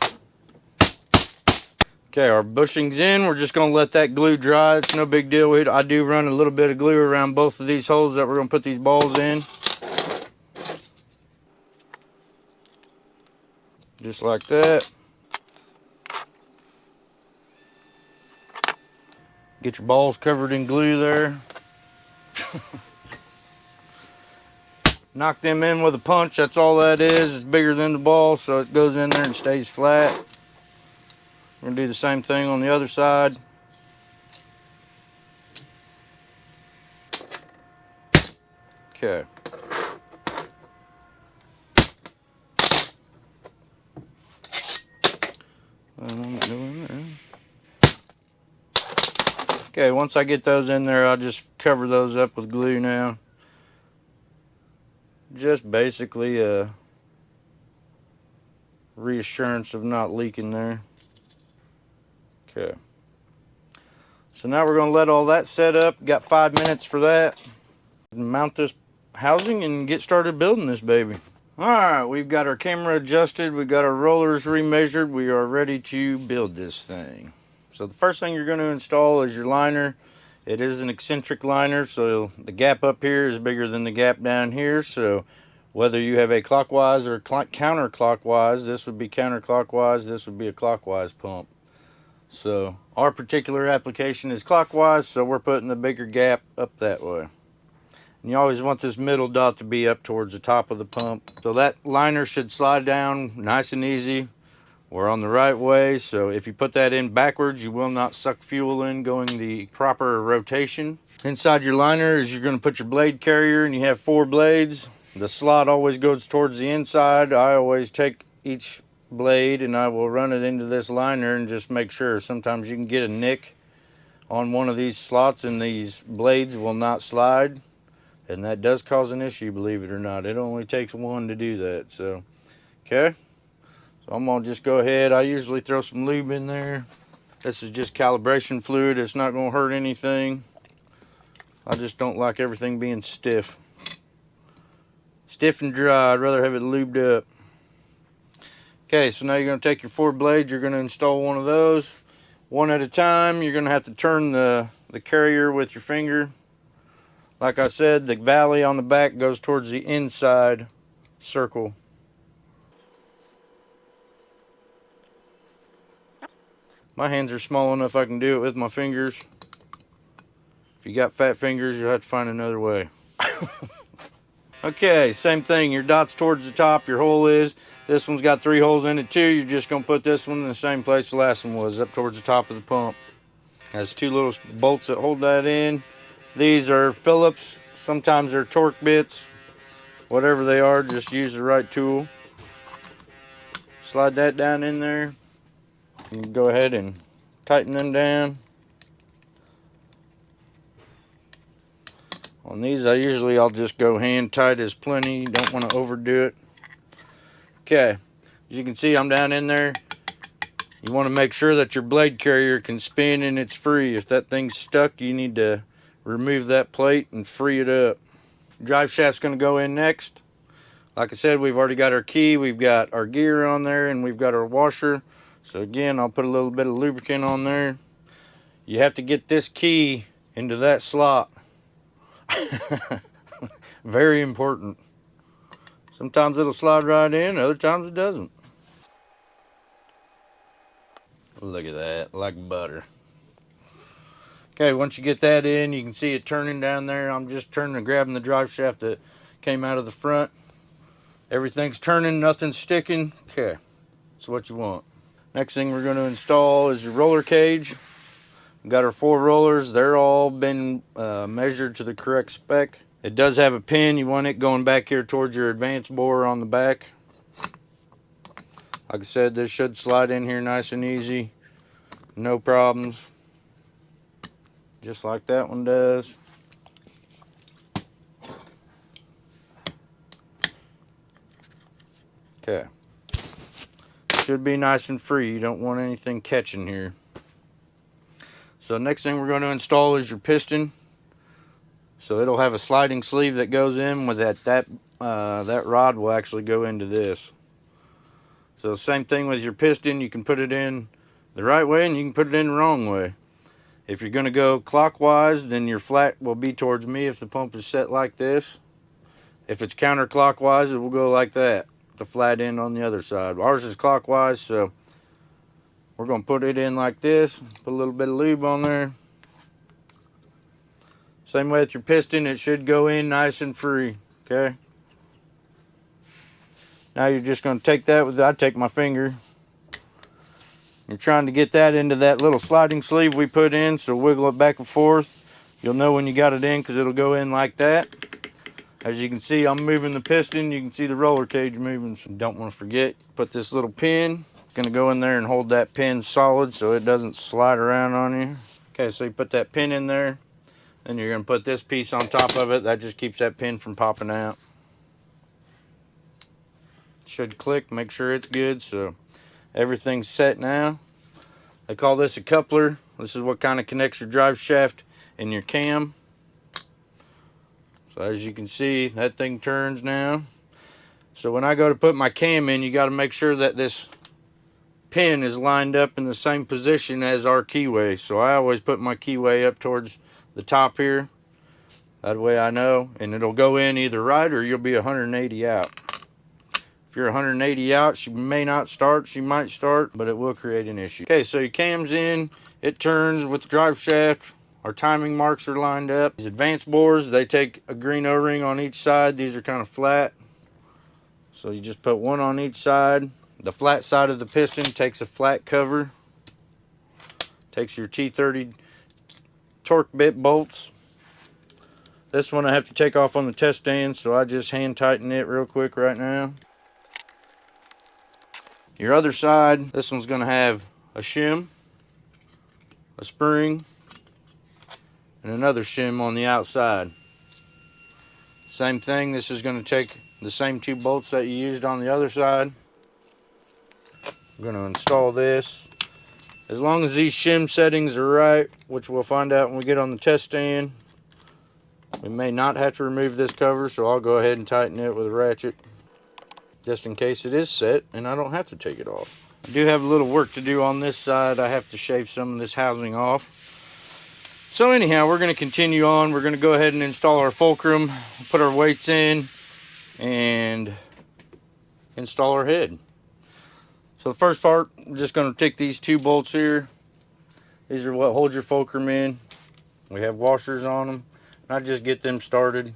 Okay, our bushing's in. We're just going to let that glue dry. It's no big deal. I do run a little bit of glue around both of these holes that we're going to put these balls in. Just like that. Get your balls covered in glue there. Knock them in with a punch. That's all that is. It's bigger than the ball, so it goes in there and stays flat. We're going to do the same thing on the other side. Okay. Okay, once I get those in there, I'll just cover those up with glue now. Just basically a reassurance of not leaking there. Okay. So now we're going to let all that set up. Got 5 minutes for that. Mount this housing and get started building this baby. Alright, we've got our camera adjusted. We've got our rollers remeasured. We are ready to build this thing. So the first thing you're going to install is your liner. It is an eccentric liner, so the gap up here is bigger than the gap down here. So whether you have a clockwise or counterclockwise, this would be counterclockwise, this would be a clockwise pump. So our particular application is clockwise, so we're putting the bigger gap up that way. And you always want this middle dot to be up towards the top of the pump. So that liner should slide down nice and easy. We're on the right way, so if you put that in backwards, you will not suck fuel in going the proper rotation. Inside your liner is you're going to put your blade carrier, and you have 4 blades. The slot always goes towards the inside. I always take each blade and I will run it into this liner and just make sure. Sometimes you can get a nick on one of these slots and these blades will not slide, and that does cause an issue, believe it or not. It only takes one to do that. So okay, so I'm gonna just go ahead. I usually throw some lube in there. This is just calibration fluid. It's not gonna hurt anything. I just don't like everything being stiff and dry. I'd rather have it lubed up. Okay, so now you're going to take your 4 blades. You're going to install one of those. One at a time. You're going to have to turn the carrier with your finger. Like I said, the valley on the back goes towards the inside circle. My hands are small enough I can do it with my fingers. If you got fat fingers, you'll have to find another way. Okay, same thing. Your dot's towards the top, your hole is. This one's got 3 holes in it too. You're just gonna put this one in the same place the last one was, up towards the top of the pump. Has 2 little bolts that hold that in. These are Phillips. Sometimes they're torque bits. Whatever they are, just use the right tool. Slide that down in there. You can go ahead and tighten them down. On these, I'll just go hand tight as plenty. You don't want to overdo it. Okay, as you can see, I'm down in there. You want to make sure that your blade carrier can spin and it's free. If that thing's stuck, you need to remove that plate and free it up. Drive shaft's going to go in next. Like I said, we've already got our key, we've got our gear on there, and we've got our washer. So again, I'll put a little bit of lubricant on there. You have to get this key into that slot. Very important. Sometimes it'll slide right in, other times it doesn't. Look at that, like butter. Okay, once you get that in, you can see it turning down there. I'm just grabbing the drive shaft that came out of the front. Everything's turning, nothing's sticking. Okay, that's what you want. Next thing we're going to install is your roller cage. We've got our 4 rollers. They're all been measured to the correct spec. It does have a pin. You want it going back here towards your advance bore on the back. Like I said, this should slide in here nice and easy. No problems. Just like that one does. Okay. Should be nice and free. You don't want anything catching here. So next thing we're going to install is your piston. So it'll have a sliding sleeve that goes in with that rod will actually go into this. So same thing with your piston. You can put it in the right way and you can put it in the wrong way. If you're going to go clockwise, then your flat will be towards me if the pump is set like this. If it's counterclockwise, it will go like that. The flat end on the other side. Ours is clockwise, so we're going to put it in like this. Put a little bit of lube on there. Same way with your piston, it should go in nice and free, okay? Now you're just going to take that I take my finger. You're trying to get that into that little sliding sleeve we put in, so wiggle it back and forth. You'll know when you got it in because it'll go in like that. As you can see, I'm moving the piston. You can see the roller cage moving, so don't want to forget. Put this little pin. It's going to go in there and hold that pin solid so it doesn't slide around on you. Okay, so you put that pin in there. Then you're going to put this piece on top of it. That just keeps that pin from popping out. Should click, make sure it's good. So everything's set now. They call this a coupler. This is what kind of connects your drive shaft and your cam. So as you can see, that thing turns now. So when I go to put my cam in, you got to make sure that this pin is lined up in the same position as our keyway. So I always put my keyway up towards the top here. That way I know, and it'll go in either right or you'll be 180 out. If you're 180 out, she may not start, she might start, but it will create an issue. Okay, so your cam's in, it turns with the drive shaft. Our timing marks are lined up. These advance bores, they take a green O-ring on each side. These are kind of flat. So you just put one on each side. The flat side of the piston takes a flat cover. Takes your T30 torque bit bolts. This one I have to take off on the test stand, so I just hand tighten it real quick right now. Your other side, this one's going to have a shim, a spring, and another shim on the outside. Same thing, this is going to take the same 2 bolts that you used on the other side. I'm going to install this. As long as these shim settings are right, which we'll find out when we get on the test stand, we may not have to remove this cover, so I'll go ahead and tighten it with a ratchet, just in case it is set and I don't have to take it off. I do have a little work to do on this side. I have to shave some of this housing off. So anyhow, we're going to continue on. We're going to go ahead and install our fulcrum, put our weights in, and install our head. So the first part, I'm just going to take these 2 bolts here. These are what hold your fulcrum in. We have washers on them. I just get them started.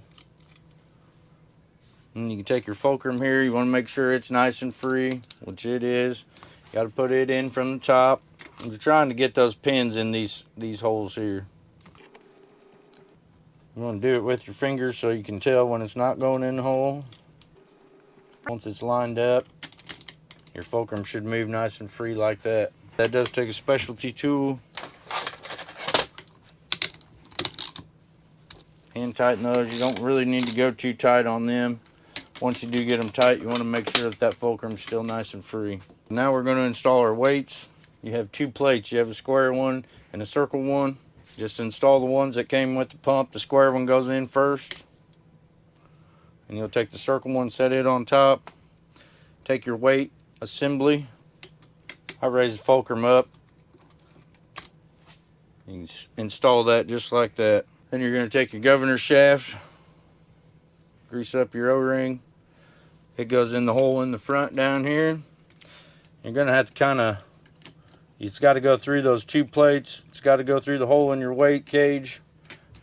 And you can take your fulcrum here. You want to make sure it's nice and free, which it is. You got to put it in from the top. You're trying to get those pins in these holes here. You want to do it with your fingers so you can tell when it's not going in the hole. Once it's lined up, your fulcrum should move nice and free like that. That does take a specialty tool. Hand tighten those. You don't really need to go too tight on them. Once you do get them tight, you want to make sure that that fulcrum is still nice and free. Now we're going to install our weights. You have two plates. You have a square one and a circle one. Just install the ones that came with the pump. The square one goes in first. And you'll take the circle one, set it on top. Take your weight assembly. I raise the fulcrum up. You can install that just like that. Then you're going to take your governor shaft, grease up your O-ring. It goes in the hole in the front down here. You're going to have to it's got to go through those two plates. It's got to go through the hole in your weight cage,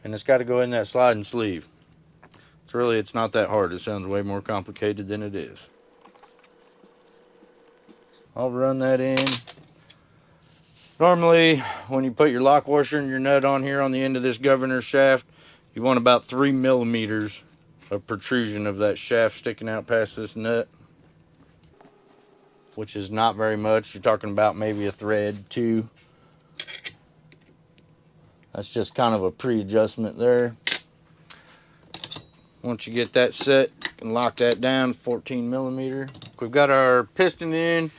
and it's got to go in that sliding sleeve. It's not that hard. It sounds way more complicated than it is. I'll run that in. Normally, when you put your lock washer and your nut on here on the end of this governor shaft, you want about 3 millimeters of protrusion of that shaft sticking out past this nut, which is not very much. You're talking about maybe a thread, 2. That's just kind of a pre-adjustment there. Once you get that set, you can lock that down, 14 millimeter. We've got our piston in,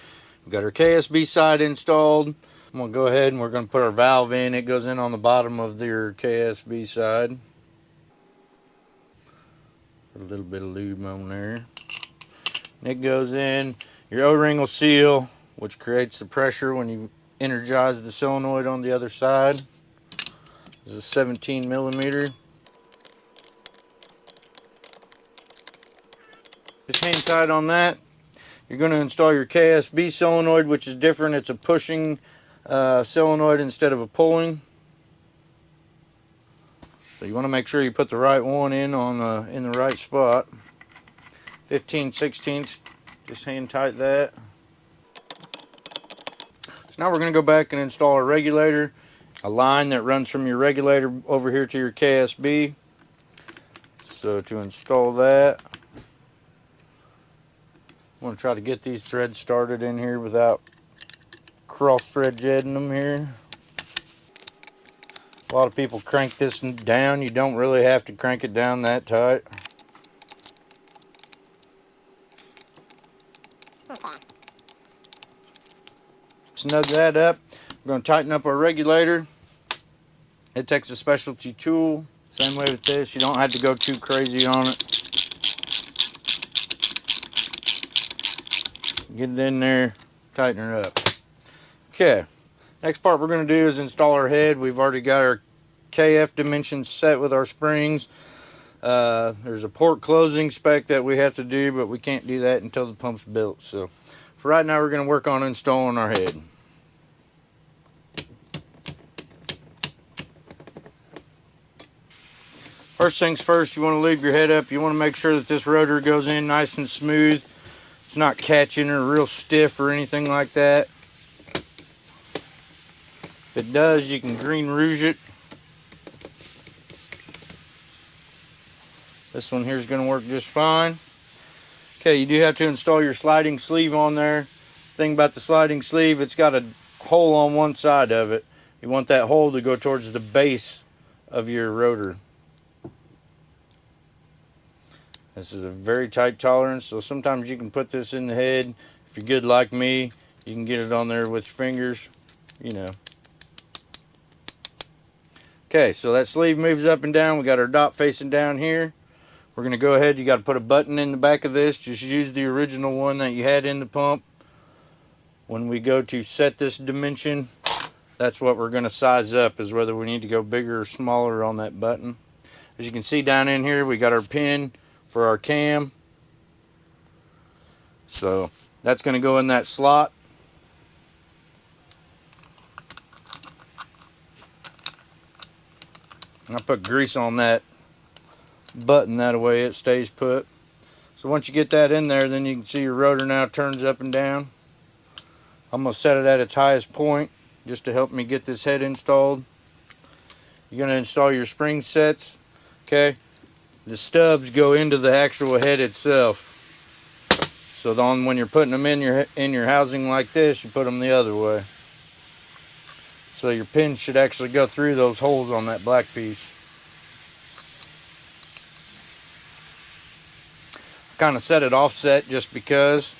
we've got our KSB side installed. I'm going to go ahead and we're going to put our valve in. It goes in on the bottom of your KSB side. Put a little bit of lube on there. And it goes in. Your O-ring will seal, which creates the pressure when you energize the solenoid on the other side. This is 17 millimeter. Just hang tight on that. You're going to install your KSB solenoid, which is different. It's a pushing solenoid instead of a pulling. So you want to make sure you put the right one in the right spot. 15/16. Just hand tight that. So now we're going to go back and install a regulator, a line that runs from your regulator over here to your KSB. So to install that, I want to try to get these threads started in here without cross thread jetting them here. A lot of people crank this down. You don't really have to crank it down that tight. Snug that up. We're going to tighten up our regulator. It takes a specialty tool. Same way with this. You don't have to go too crazy on it. Get it in there, tighten her up. Okay, next part we're going to do is install our head. We've already got our KF dimensions set with our springs. There's a port closing spec that we have to do, but we can't do that until the pump's built. So for right now, we're going to work on installing our head. First things first, you want to leave your head up. You want to make sure that this rotor goes in nice and smooth. It's not catching or real stiff or anything like that. If it does, you can green rouge it. This one here is going to work just fine. Okay, you do have to install your sliding sleeve on there. Thing about the sliding sleeve, it's got a hole on one side of it. You want that hole to go towards the base of your rotor. This is a very tight tolerance, so sometimes you can put this in the head. If you're good like me, you can get it on there with your fingers, you know. Okay, so that sleeve moves up and down. We got our dot facing down here. We're going to go ahead. You got to put a button in the back of this. Just use the original one that you had in the pump. When we go to set this dimension, that's what we're going to size up, is whether we need to go bigger or smaller on that button. As you can see down in here, we got our pin for our cam. So that's going to go in that slot. I put grease on that button, that way it stays put. So once you get that in there, then you can see your rotor now turns up and down. I'm going to set it at its highest point just to help me get this head installed. You're going to install your spring sets. Okay, the stubs go into the actual head itself. So then when you're putting them in your housing like this, you put them the other way. So your pins should actually go through those holes on that black piece. Kind of set it offset just because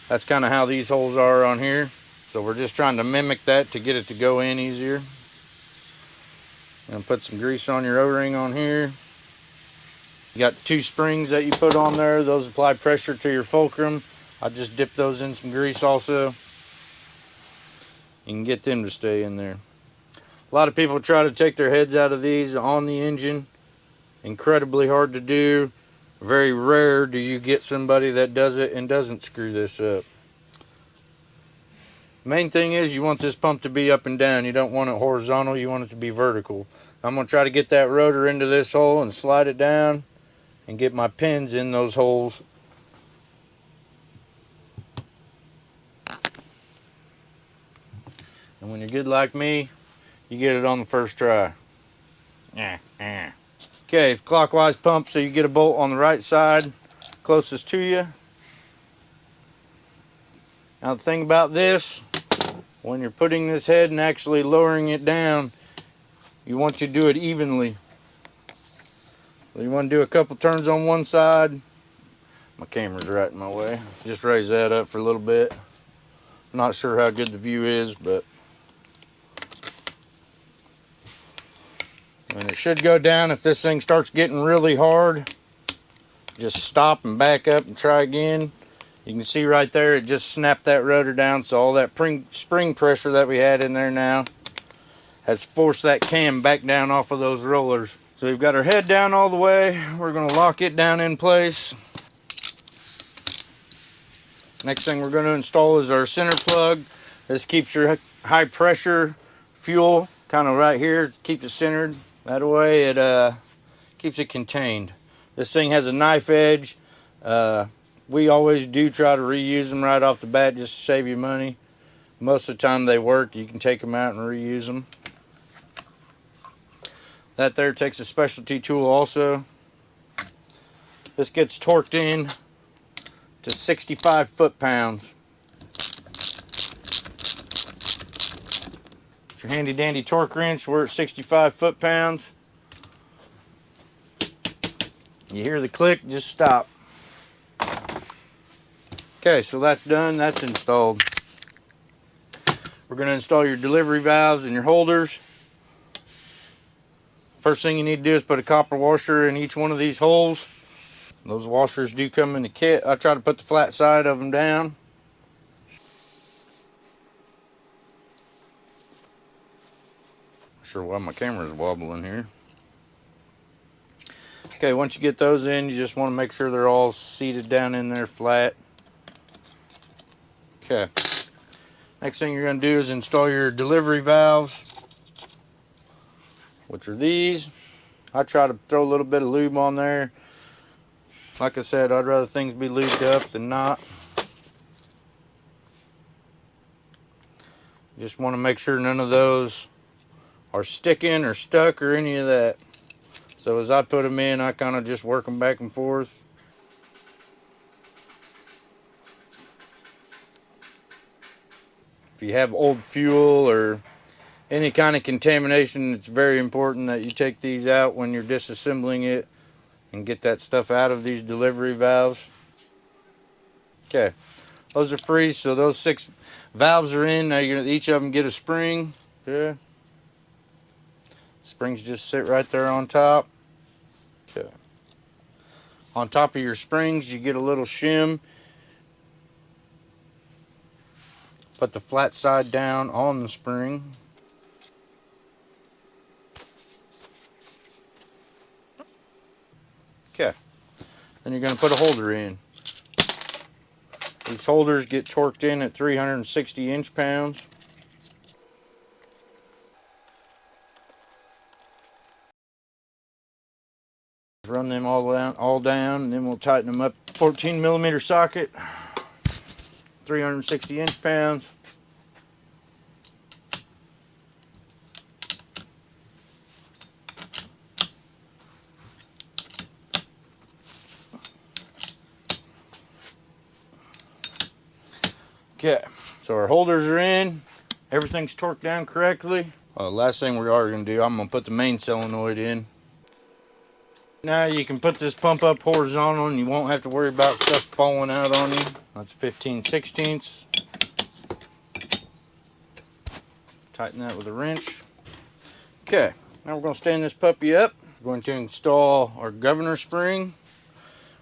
that's kind of how these holes are on here. So we're just trying to mimic that to get it to go in easier. And put some grease on your O-ring on here. You got 2 springs that you put on there. Those apply pressure to your fulcrum. I just dip those in some grease also. You can get them to stay in there. A lot of people try to take their heads out of these on the engine. Incredibly hard to do. Very rare do you get somebody that does it and doesn't screw this up. Main thing is you want this pump to be up and down. You don't want it horizontal, you want it to be vertical. I'm going to try to get that rotor into this hole and slide it down and get my pins in those holes. And when you're good like me, you get it on the first try. Okay, it's clockwise pump, so you get a bolt on the right side closest to you. Now the thing about this, when you're putting this head and actually lowering it down, you want to do it evenly. So you want to do a couple turns on one side. My camera's right in my way. Just raise that up for a little bit. Not sure how good the view is, but and it should go down. If this thing starts getting really hard, just stop and back up and try again. You can see right there, it just snapped that rotor down, so all that spring pressure that we had in there now has forced that cam back down off of those rollers. So we've got our head down all the way. We're going to lock it down in place. Next thing we're going to install is our center plug. This keeps your high pressure fuel kind of right here. It keeps it centered. That way it keeps it contained. This thing has a knife edge. We always do try to reuse them right off the bat just to save you money. Most of the time they work. You can take them out and reuse them. That there takes a specialty tool also. This gets torqued in to 65 foot-pounds. Your handy dandy torque wrench, we're at 65 foot-pounds. You hear the click, just stop. Okay, so that's done, that's installed. We're going to install your delivery valves and your holders. First thing you need to do is put a copper washer in each one of these holes. Those washers do come in the kit. I try to put the flat side of them down. Not sure why my camera's wobbling here. Okay, once you get those in, you just want to make sure they're all seated down in there flat. Okay. Next thing you're going to do is install your delivery valves, which are these. I try to throw a little bit of lube on there. Like I said, I'd rather things be lubed up than not. Just want to make sure none of those are sticking or stuck or any of that. So as I put them in, I kind of just work them back and forth. If you have old fuel or any kind of contamination, it's very important that you take these out when you're disassembling it and get that stuff out of these delivery valves. Okay, those are free, so those 6 valves are in. Now you're gonna each of them get a spring. Okay. Springs just sit right there on top. Okay. On top of your springs, you get a little shim. Put the flat side down on the spring. Okay. Then you're going to put a holder in. These holders get torqued in at 360 inch-pounds. Run them all down, and then we'll tighten them up. 14mm socket, 360 inch-pounds. Okay, so our holders are in. Everything's torqued down correctly. Last thing we are going to do, I'm going to put the main solenoid in. Now you can put this pump up horizontal and you won't have to worry about stuff falling out on you. That's 15/16. Tighten that with a wrench. Okay, now we're going to stand this puppy up. We're going to install our governor spring,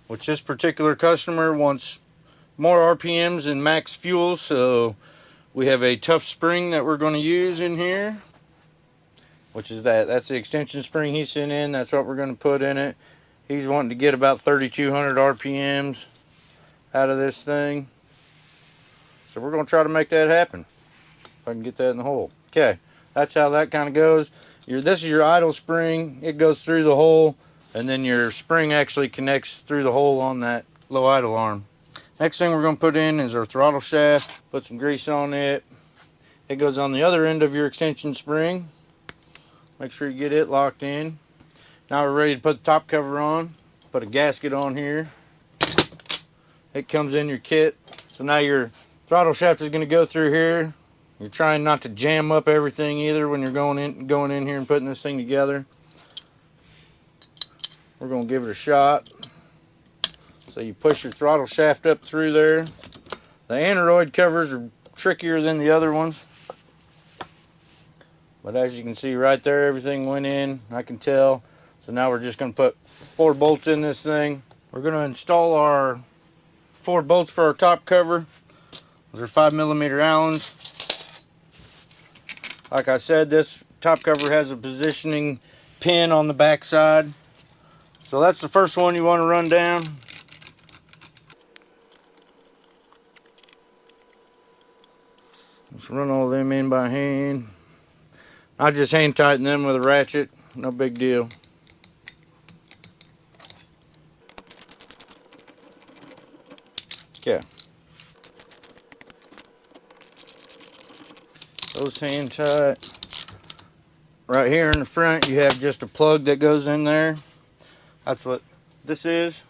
which this particular customer wants more RPMs and max fuel, so we have a tough spring that we're going to use in here, which is that's the extension spring he sent in. That's what we're going to put in it. He's wanting to get about 3,200 RPMs out of this thing, so we're going to try to make that happen if I can get that in the hole. Okay, that's how that kind of goes. This is your idle spring. It goes through the hole, and then your spring actually connects through the hole on that low idle arm. Next thing we're going to put in is our throttle shaft. Put some grease on it. It goes on the other end of your extension spring. Make sure you get it locked in. Now we're ready to put the top cover on. Put a gasket on here. It comes in your kit. So now your throttle shaft is going to go through here. You're trying not to jam up everything either when you're going in here and putting this thing together. We're going to give it a shot. So you push your throttle shaft up through there. The aneroid covers are trickier than the other ones. But as you can see right there, everything went in, I can tell. So now we're just going to put 4 bolts in this thing. We're going to install our 4 bolts for our top cover. Those are 5mm Allens. Like I said, this top cover has a positioning pin on the back side. So that's the first one you want to run down. Just run all them in by hand. I just hand tighten them with a ratchet, no big deal. Okay. Those hand tight. Right here in the front you have just a plug that goes in there. That's what this is.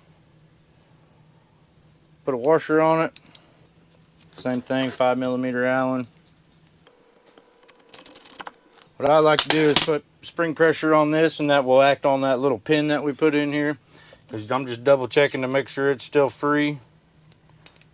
Put a washer on it. Same thing, 5mm Allen. What I like to do is put spring pressure on this, and that will act on that little pin that we put in here. Because I'm just double checking to make sure it's still free,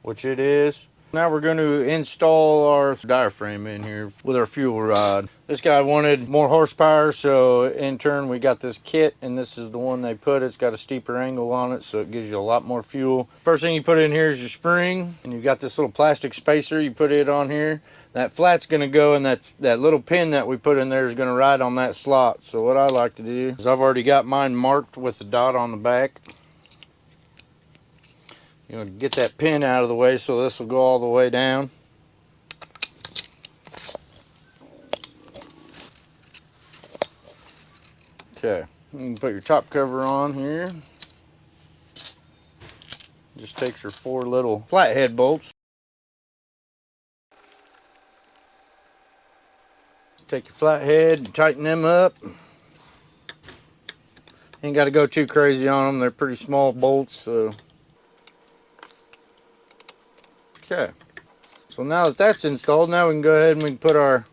which it is. Now we're going to install our diaphragm in here with our fuel rod. This guy wanted more horsepower, so in turn we got this kit, and this is the one they put. It's got a steeper angle on it, so it gives you a lot more fuel. First thing you put in here is your spring, and you've got this little plastic spacer. You put it on here. That flat's going to go, and that little pin that we put in there is going to ride on that slot. So what I like to do is I've already got mine marked with the dot on the back. You know, get that pin out of the way so this will go all the way down. Okay, you can put your top cover on here. Just takes your 4 little flathead bolts. Take your flathead and tighten them up. Ain't got to go too crazy on them. They're pretty small bolts, so. Okay, so now that that's installed, now we can go ahead and we can put our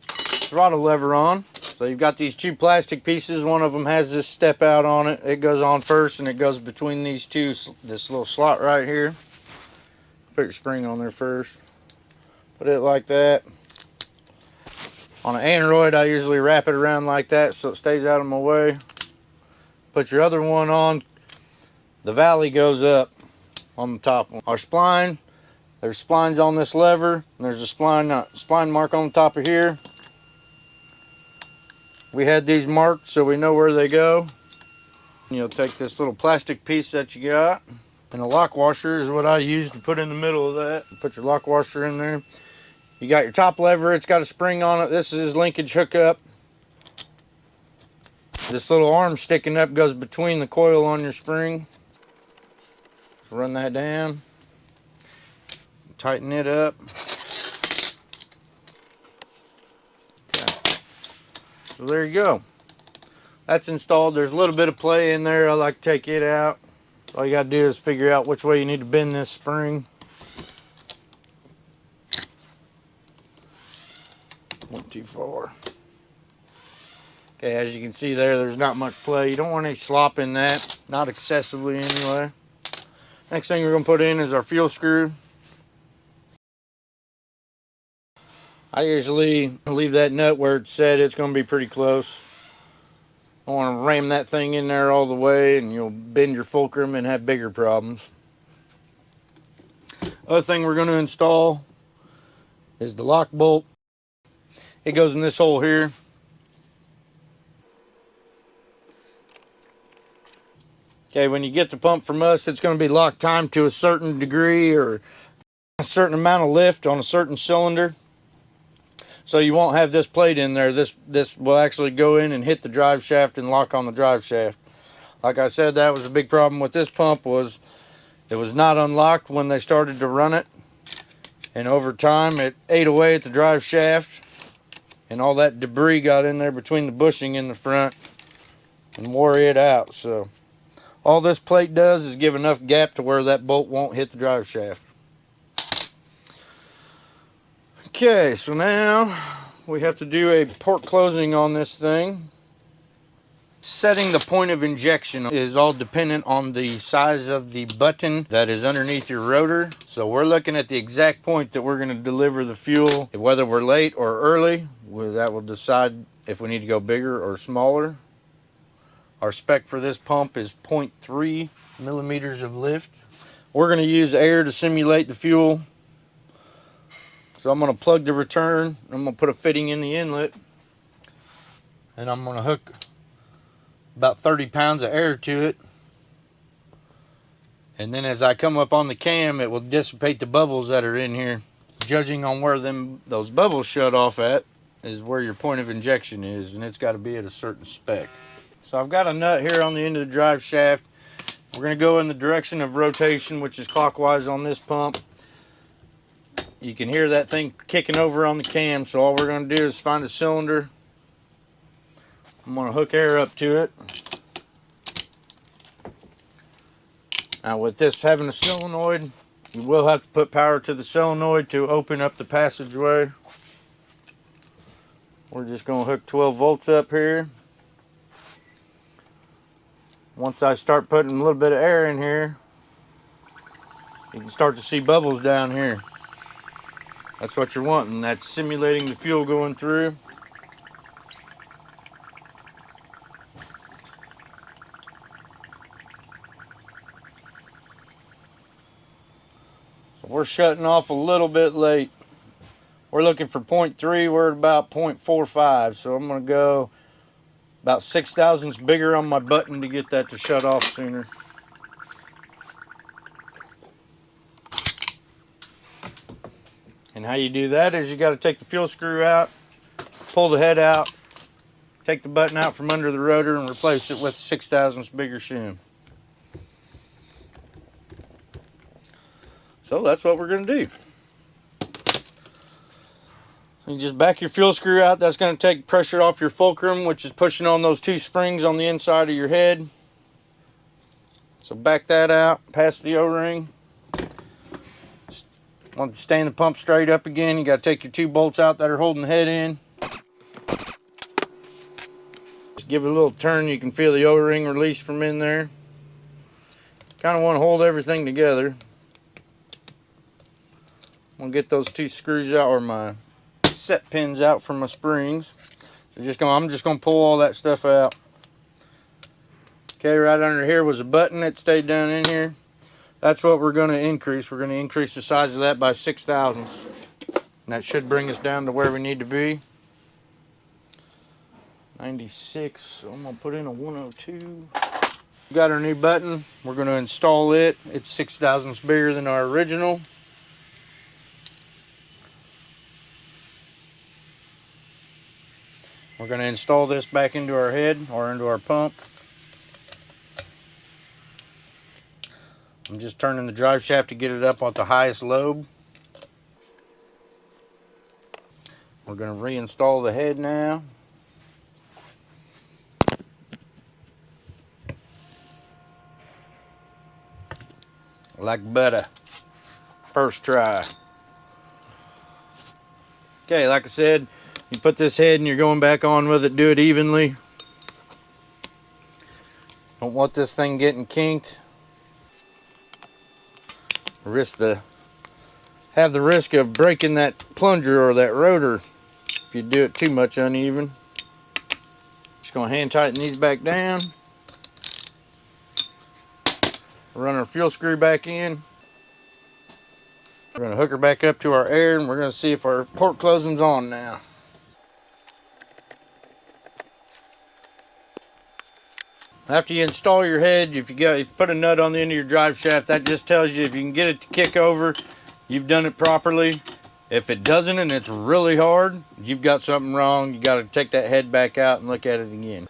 throttle lever on. So you've got these 2 plastic pieces. One of them has this step out on it. It goes on first, and it goes between these two, this little slot right here. Put your spring on there first. Put it like that. On an aneroid, I usually wrap it around like that so it stays out of my way. Put your other one on. The valley goes up on the top one. Our spline, there's splines on this lever, and there's a spline mark on the top of here. We had these marked so we know where they go. You'll take this little plastic piece that you got, and a lock washer is what I use to put in the middle of that. Put your lock washer in there. You got your top lever, it's got a spring on it. This is linkage hookup. This little arm sticking up goes between the coil on your spring. Run that down. Tighten it up. Okay. So there you go. That's installed. There's a little bit of play in there. I like to take it out. All you got to do is figure out which way you need to bend this spring. Went too far. Okay, as you can see there's not much play. You don't want any slop in that, not excessively anyway. Next thing we're going to put in is our fuel screw. I usually leave that nut where it's set. It's going to be pretty close. I want to ram that thing in there all the way and you'll bend your fulcrum and have bigger problems. Other thing we're going to install is the lock bolt. It goes in this hole here. Okay, when you get the pump from us, it's going to be locked timed to a certain degree or a certain amount of lift on a certain cylinder. So you won't have this plate in there. This will actually go in and hit the drive shaft and lock on the drive shaft. Like I said, that was a big problem with this pump, was it was not unlocked when they started to run it. And over time it ate away at the drive shaft and all that debris got in there between the bushing in the front and wore it out. So all this plate does is give enough gap to where that bolt won't hit the drive shaft. Okay, so now we have to do a port closing on this thing. Setting the point of injection is all dependent on the size of the button that is underneath your rotor. So we're looking at the exact point that we're going to deliver the fuel. Whether we're late or early, that will decide if we need to go bigger or smaller. Our spec for this pump is 0.3 millimeters of lift. We're going to use air to simulate the fuel. So I'm going to plug the return, I'm going to put a fitting in the inlet, and I'm going to hook about 30 pounds of air to it. And then as I come up on the cam, it will dissipate the bubbles that are in here. Judging on where those bubbles shut off at is where your point of injection is, and it's got to be at a certain spec. So I've got a nut here on the end of the drive shaft. We're going to go in the direction of rotation, which is clockwise on this pump. You can hear that thing kicking over on the cam, so all we're going to do is find a cylinder. I'm going to hook air up to it. Now with this having a solenoid, you will have to put power to the solenoid to open up the passageway. We're just going to hook 12 volts up here. Once I start putting a little bit of air in here, you can start to see bubbles down here. That's what you're wanting. That's simulating the fuel going through. So we're shutting off a little bit late. We're looking for 0.3. We're at about 0.45. So I'm going to go about 6 thousandths bigger on my button to get that to shut off sooner. And how you do that is you got to take the fuel screw out, pull the head out, take the button out from under the rotor and replace it with 6 thousandths bigger shim. So that's what we're going to do. You just back your fuel screw out. That's going to take pressure off your fulcrum, which is pushing on those two springs on the inside of your head. So back that out, past the O-ring. Want to stand the pump straight up again, you got to take your 2 bolts out that are holding the head in. Just give it a little turn, you can feel the O-ring release from in there. Kind of want to hold everything together. I'm going to get those 2 screws out, or my set pins out from my springs. So I'm just going to pull all that stuff out. Okay, right under here was a button that stayed down in here. That's what we're going to increase. We're going to increase the size of that by 6 thousandths. And that should bring us down to where we need to be. 96, so I'm going to put in a 102. We've got our new button. We're going to install it. It's 6 thousandths bigger than our original. We're going to install this back into our head or into our pump. I'm just turning the drive shaft to get it up at the highest lobe. We're going to reinstall the head now. Like butter. First try. Okay, like I said, you put this head and you're going back on with it, do it evenly. Don't want this thing getting kinked. Have the risk of breaking that plunger or that rotor if you do it too much uneven. Just gonna hand tighten these back down. Run our fuel screw back in. We're gonna hook her back up to our air and we're gonna see if our port closing's on now. After you install your head, if you put a nut on the end of your drive shaft, that just tells you if you can get it to kick over, you've done it properly. If it doesn't and it's really hard, you've got something wrong. You got to take that head back out and look at it again.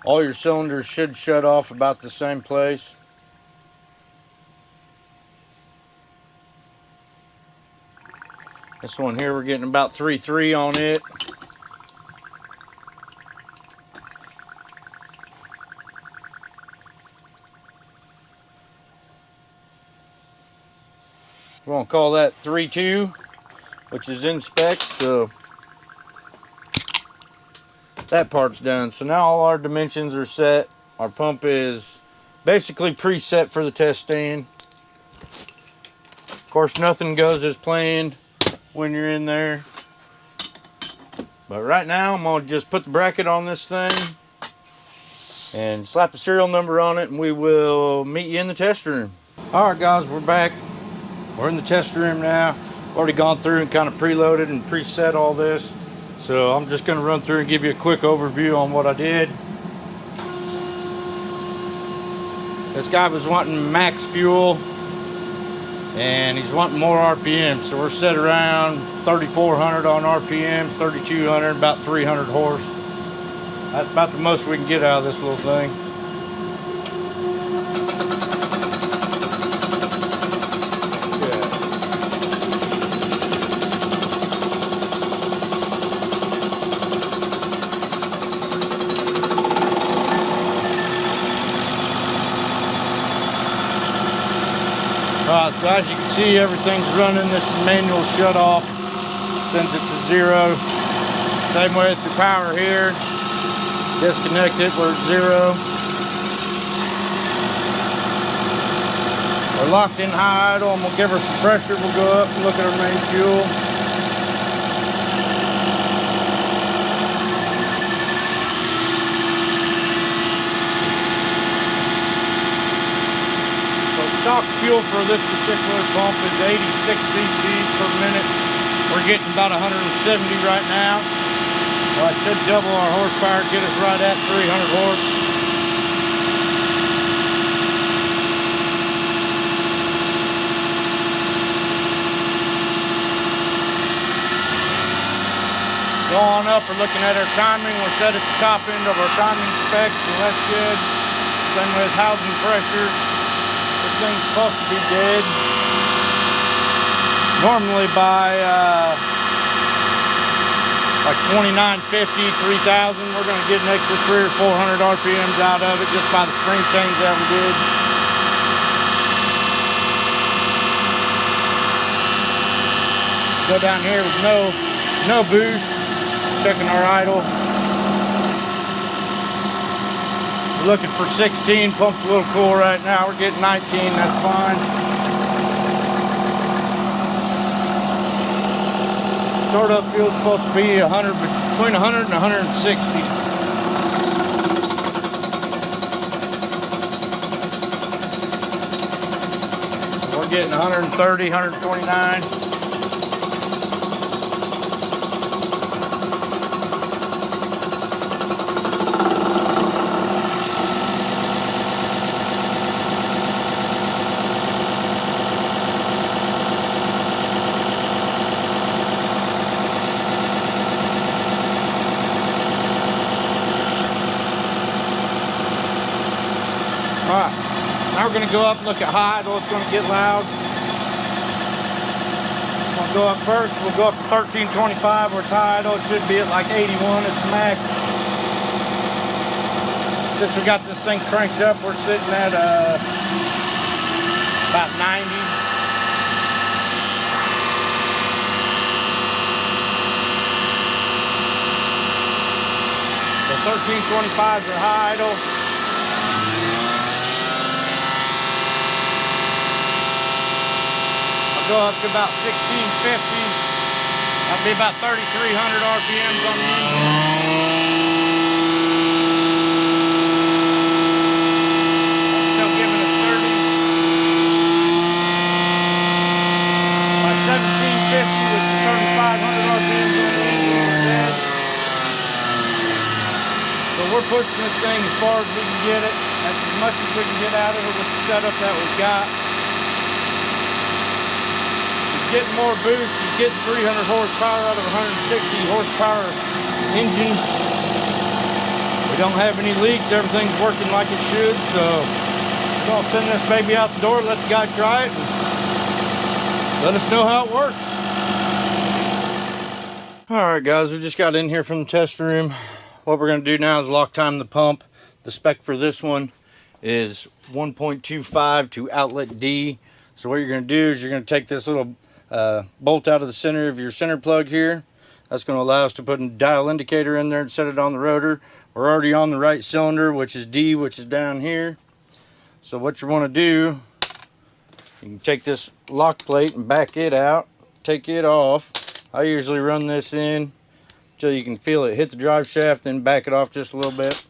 All your cylinders should shut off about the same place. This one here, we're getting about 3.3 on it. We're gonna call that 3.2, which is in specs, so that part's done. So now all our dimensions are set. Our pump is basically preset for the test stand. Of course, nothing goes as planned when you're in there. But right now, I'm gonna just put the bracket on this thing and slap the serial number on it, and we will meet you in the test room. All right, guys, we're back. We're in the test room now. Already gone through and kind of preloaded and preset all this. So I'm just going to run through and give you a quick overview on what I did. This guy was wanting max fuel and he's wanting more RPM. So we're set around 3,400 on RPM, 3,200, about 300 horse. That's about the most we can get out of this little thing. So as you can see, everything's running. This is manual shut off, sends it to 0. Same way with the power here. Disconnect it, we're at 0. We're locked in high idle, and we'll give her some pressure. We'll go up and look at our main fuel. Stock fuel for this particular pump is 86 cc's per minute. We're getting about 170 right now. So I should double our horsepower, get us right at 300 horse. Go on up, we're looking at our timing. We're set at the top end of our timing specs, so that's good. Same with housing pressure. This thing's supposed to be dead. Normally by like 2950, 3000, we're going to get an extra 300 or 400 RPMs out of it just by the spring change that we did. Go down here with no boost, checking our idle. We're looking for 16, pump's a little cool right now. We're getting 19, that's fine. Startup fuel is supposed to be 100, between 100 and 160. We're getting 130, 129. Alright, now we're going to go up and look at high idle. It's going to get loud. We'll go up first. We'll go up to 1325 where it's high idle. It should be at like 81 at the max. Since we got this thing cranked up, we're sitting at about 90. So 1325s are high idle. Go up to about 1650. That'll be about 3,300 RPMs on the engine. Still giving us 30. About 1750 with 3,500 RPMs on the engine. So we're pushing this thing as far as we can get it. That's as much as we can get out of it with the setup that we've got. Getting more boost, he's getting 300 horsepower out of a 160 horsepower engine. We don't have any leaks, everything's working like it should, so I'll send this baby out the door, let the guy try it, and let us know how it works. Alright guys, we just got in here from the test room. What we're going to do now is lock time the pump. The spec for this one is 1.25 to outlet D. So what you're going to do is you're going to take this little bolt out of the center of your center plug here. That's going to allow us to put a dial indicator in there and set it on the rotor. We're already on the right cylinder, which is D, which is down here. So what you want to do, you can take this lock plate and back it out, take it off. I usually run this in until you can feel it hit the drive shaft, then back it off just a little bit.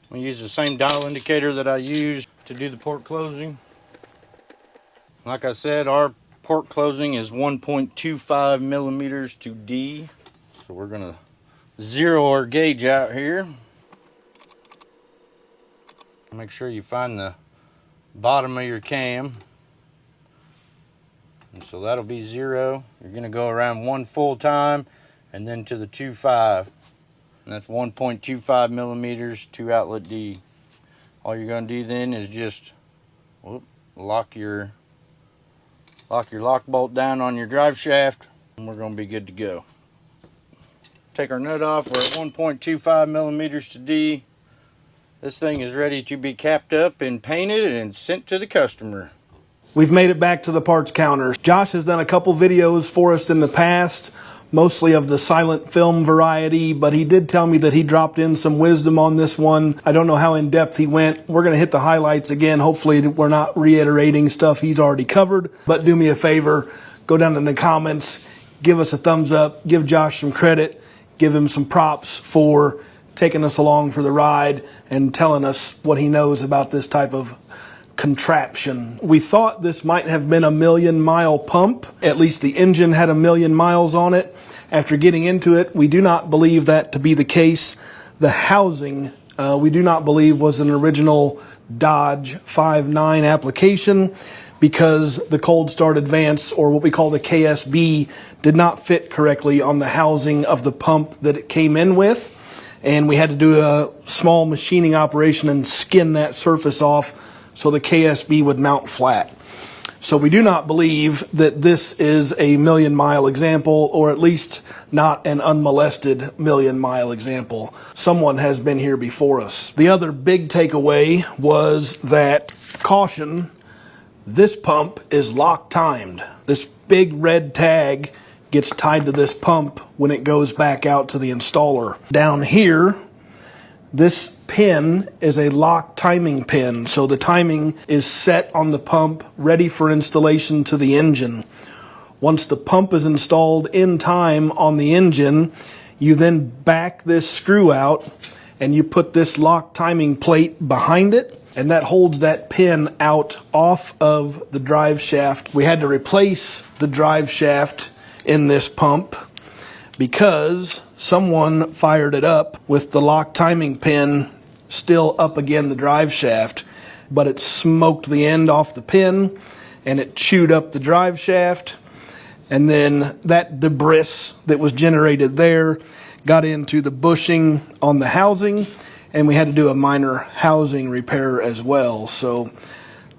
I'm going to use the same dial indicator that I used to do the port closing. Like I said, our port closing is 1.25 millimeters to D. So we're going to zero our gauge out here. Make sure you find the bottom of your cam. And so that'll be 0. You're going to go around 1 full time and then to the 2.5. And that's 1.25 millimeters to outlet D. All you're going to do then is just lock your lock bolt down on your drive shaft, and we're going to be good to go. Take our nut off. We're at 1.25 millimeters to D. This thing is ready to be capped up and painted and sent to the customer. We've made it back to the parts counter. Josh has done a couple videos for us in the past, mostly of the silent film variety, but he did tell me that he dropped in some wisdom on this one. I don't know how in depth he went. We're going to hit the highlights again. Hopefully we're not reiterating stuff he's already covered, but do me a favor, go down in the comments, give us a thumbs up, give Josh some credit, give him some props for taking us along for the ride and telling us what he knows about this type of contraption. We thought this might have been a 1,000,000-mile pump. At least the engine had 1,000,000 miles on it. After getting into it, we do not believe that to be the case. The housing, we do not believe was an original Dodge 5.9 application, because the cold start advance, or what we call the KSB, did not fit correctly on the housing of the pump that it came in with. And we had to do a small machining operation and skin that surface off so the KSB would mount flat. So we do not believe that this is a 1,000,000-mile example, or at least not an unmolested 1,000,000-mile example. Someone has been here before us. The other big takeaway was that, caution, this pump is lock timed. This big red tag gets tied to this pump when it goes back out to the installer. Down here, this pin is a lock timing pin, so the timing is set on the pump, ready for installation to the engine. Once the pump is installed in time on the engine, you then back this screw out and you put this lock timing plate behind it, and that holds that pin out off of the drive shaft. We had to replace the drive shaft in this pump because someone fired it up with the lock timing pin still up against the drive shaft, but it smoked the end off the pin and it chewed up the drive shaft, and then that debris that was generated there got into the bushing on the housing, and we had to do a minor housing repair as well. So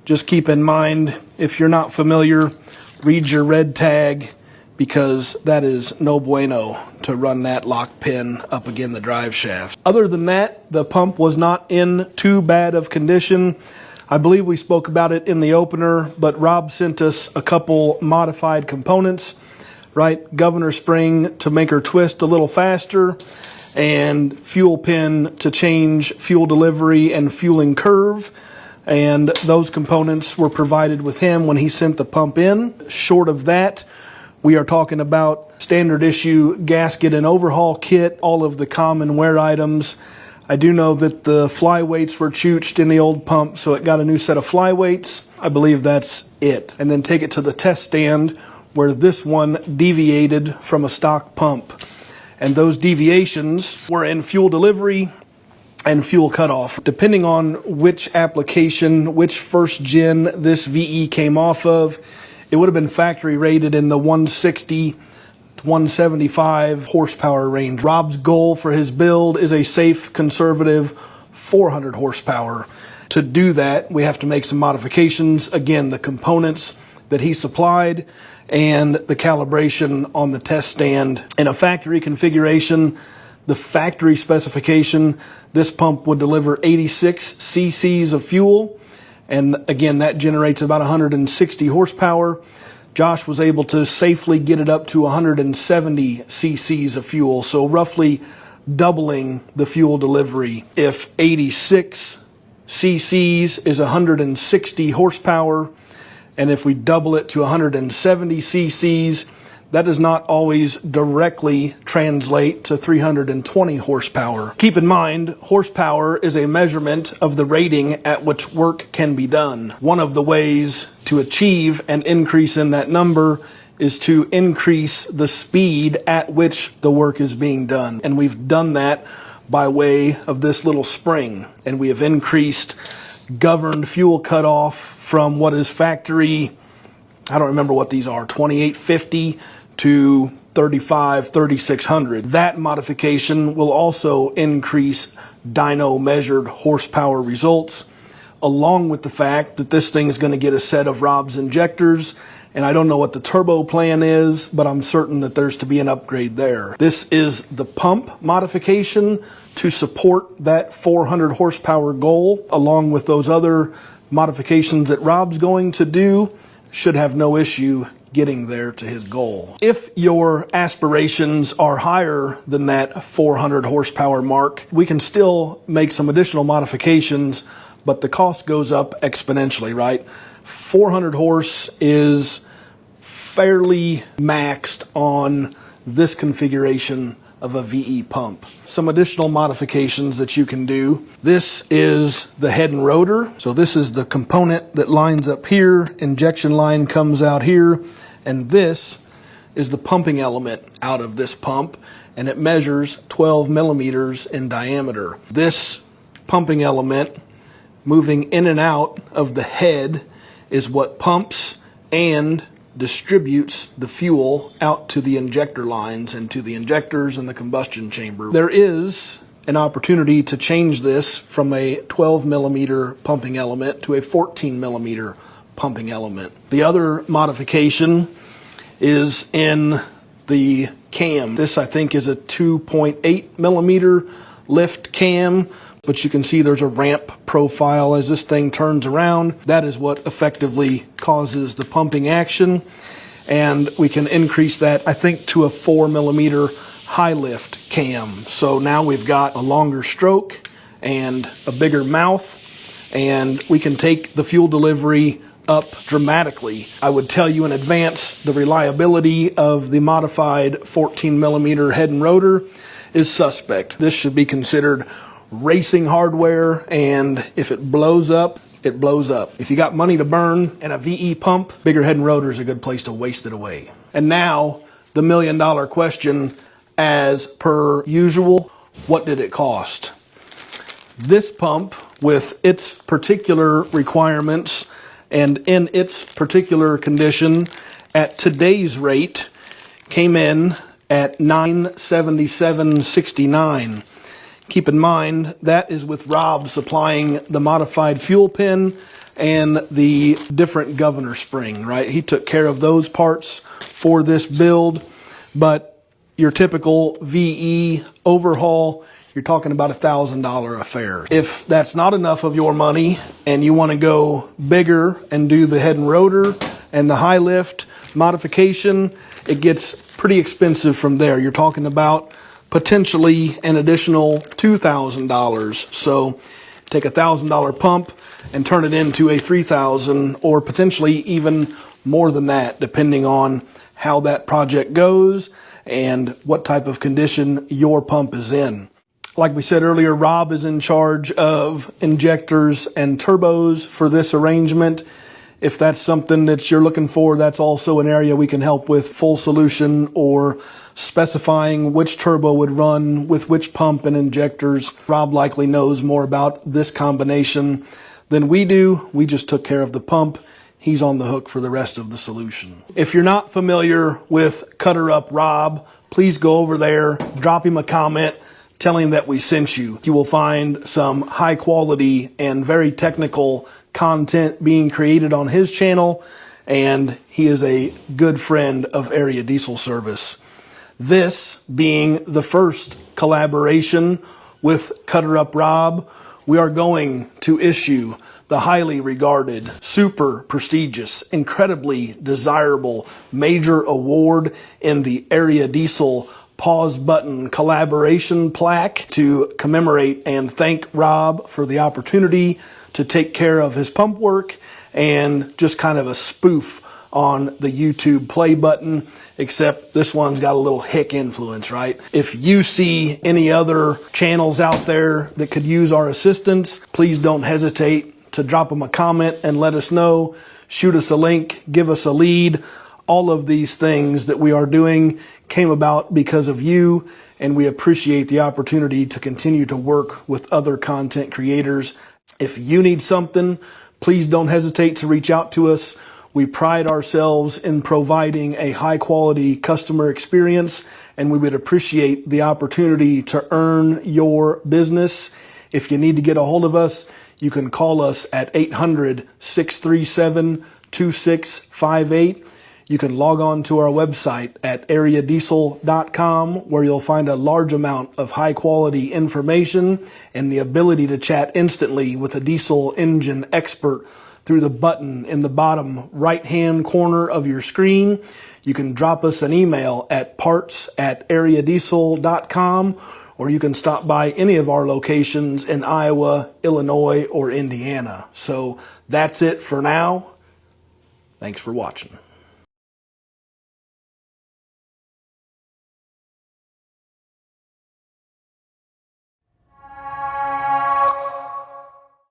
just keep in mind, if you're not familiar, read your red tag, because that is no bueno to run that lock pin up against the drive shaft. Other than that, the pump was not in too bad of condition. I believe we spoke about it in the opener, but Rob sent us a couple modified components, right? Governor spring to make her twist a little faster, and fuel pin to change fuel delivery and fueling curve. And those components were provided with him when he sent the pump in. Short of that, we are talking about standard issue gasket and overhaul kit, all of the common wear items. I do know that the flyweights were chooched in the old pump, so it got a new set of flyweights. I believe that's it. And then take it to the test stand where this one deviated from a stock pump. And those deviations were in fuel delivery and fuel cutoff. Depending on which application, which first gen this VE came off of, it would have been factory rated in the 160 to 175 horsepower range. Rob's goal for his build is a safe, conservative 400 horsepower. To do that, we have to make some modifications. Again, the components that he supplied and the calibration on the test stand. In a factory configuration, the factory specification, this pump would deliver 86 cc's of fuel. And again, that generates about 160 horsepower. Josh was able to safely get it up to 170 cc's of fuel, so roughly doubling the fuel delivery. If 86 cc's is 160 horsepower, and if we double it to 170 cc's, that does not always directly translate to 320 horsepower. Keep in mind, horsepower is a measurement of the rating at which work can be done. One of the ways to achieve an increase in that number is to increase the speed at which the work is being done. And we've done that by way of this little spring. And we have increased governed fuel cutoff from what is factory, I don't remember what these are, 2850 to 3600. That modification will also increase dyno measured horsepower results, along with the fact that this thing is going to get a set of Rob's injectors, and I don't know what the turbo plan is, but I'm certain that there's to be an upgrade there. This is the pump modification to support that 400 horsepower goal, along with those other modifications that Rob's going to do. Should have no issue getting there to his goal. If your aspirations are higher than that 400 horsepower mark, we can still make some additional modifications, but the cost goes up exponentially, right? 400 horse is fairly maxed on this configuration of a VE pump. Some additional modifications that you can do. This is the head and rotor. So this is the component that lines up here. Injection line comes out here. And this is the pumping element out of this pump. And it measures 12 millimeters in diameter. This pumping element moving in and out of the head is what pumps and distributes the fuel out to the injector lines and to the injectors and the combustion chamber. There is an opportunity to change this from a 12 millimeter pumping element to a 14 millimeter pumping element. The other modification is in the cam. This, I think, is a 2.8 millimeter lift cam, but you can see there's a ramp profile as this thing turns around. That is what effectively causes the pumping action. And we can increase that, I think, to a 4 millimeter high lift cam. So now we've got a longer stroke and a bigger mouth, and we can take the fuel delivery up dramatically. I would tell you in advance, the reliability of the modified 14 millimeter head and rotor is suspect. This should be considered racing hardware, and if it blows up, it blows up. If you got money to burn and a VE pump, bigger head and rotor is a good place to waste it away. And now, the $1 million question, as per usual, what did it cost? This pump, with its particular requirements and in its particular condition, at today's rate, came in at $977.69. Keep in mind, that is with Rob supplying the modified fuel pin and the different governor spring, right? He took care of those parts for this build, but your typical VE overhaul, you're talking about a $1,000 affair. If that's not enough of your money and you want to go bigger and do the head and rotor and the high lift modification, it gets pretty expensive from there. You're talking about potentially an additional $2,000. So take a $1,000 pump and turn it into a $3,000 or potentially even more than that, depending on how that project goes and what type of condition your pump is in. Like we said earlier, Rob is in charge of injectors and turbos for this arrangement. If that's something that you're looking for, that's also an area we can help with. Full solution or specifying which turbo would run with which pump and injectors. Rob likely knows more about this combination than we do. We just took care of the pump. He's on the hook for the rest of the solution. If you're not familiar with CutterupRob, please go over there, drop him a comment, tell him that we sent you. You will find some high quality and very technical content being created on his channel, and he is a good friend of Area Diesel Service. This being the first collaboration with CutterupRob, we are going to issue the highly regarded, super prestigious, incredibly desirable major award in the Area Diesel pause button collaboration plaque to commemorate and thank Rob for the opportunity to take care of his pump work, and just kind of a spoof on the YouTube play button, except this one's got a little hick influence, right? If you see any other channels out there that could use our assistance, please don't hesitate to drop them a comment and let us know. Shoot us a link, give us a lead. All of these things that we are doing came about because of you, and we appreciate the opportunity to continue to work with other content creators. If you need something, please don't hesitate to reach out to us. We pride ourselves in providing a high quality customer experience, and we would appreciate the opportunity to earn your business. If you need to get a hold of us, you can call us at 800-637-2658. You can log on to our website at areadiesel.com, where you'll find a large amount of high quality information and the ability to chat instantly with a diesel engine expert through the button in the bottom right hand corner of your screen. You can drop us an email at parts@areadiesel.com, or you can stop by any of our locations in Iowa, Illinois, or Indiana. So that's it for now. Thanks for watching.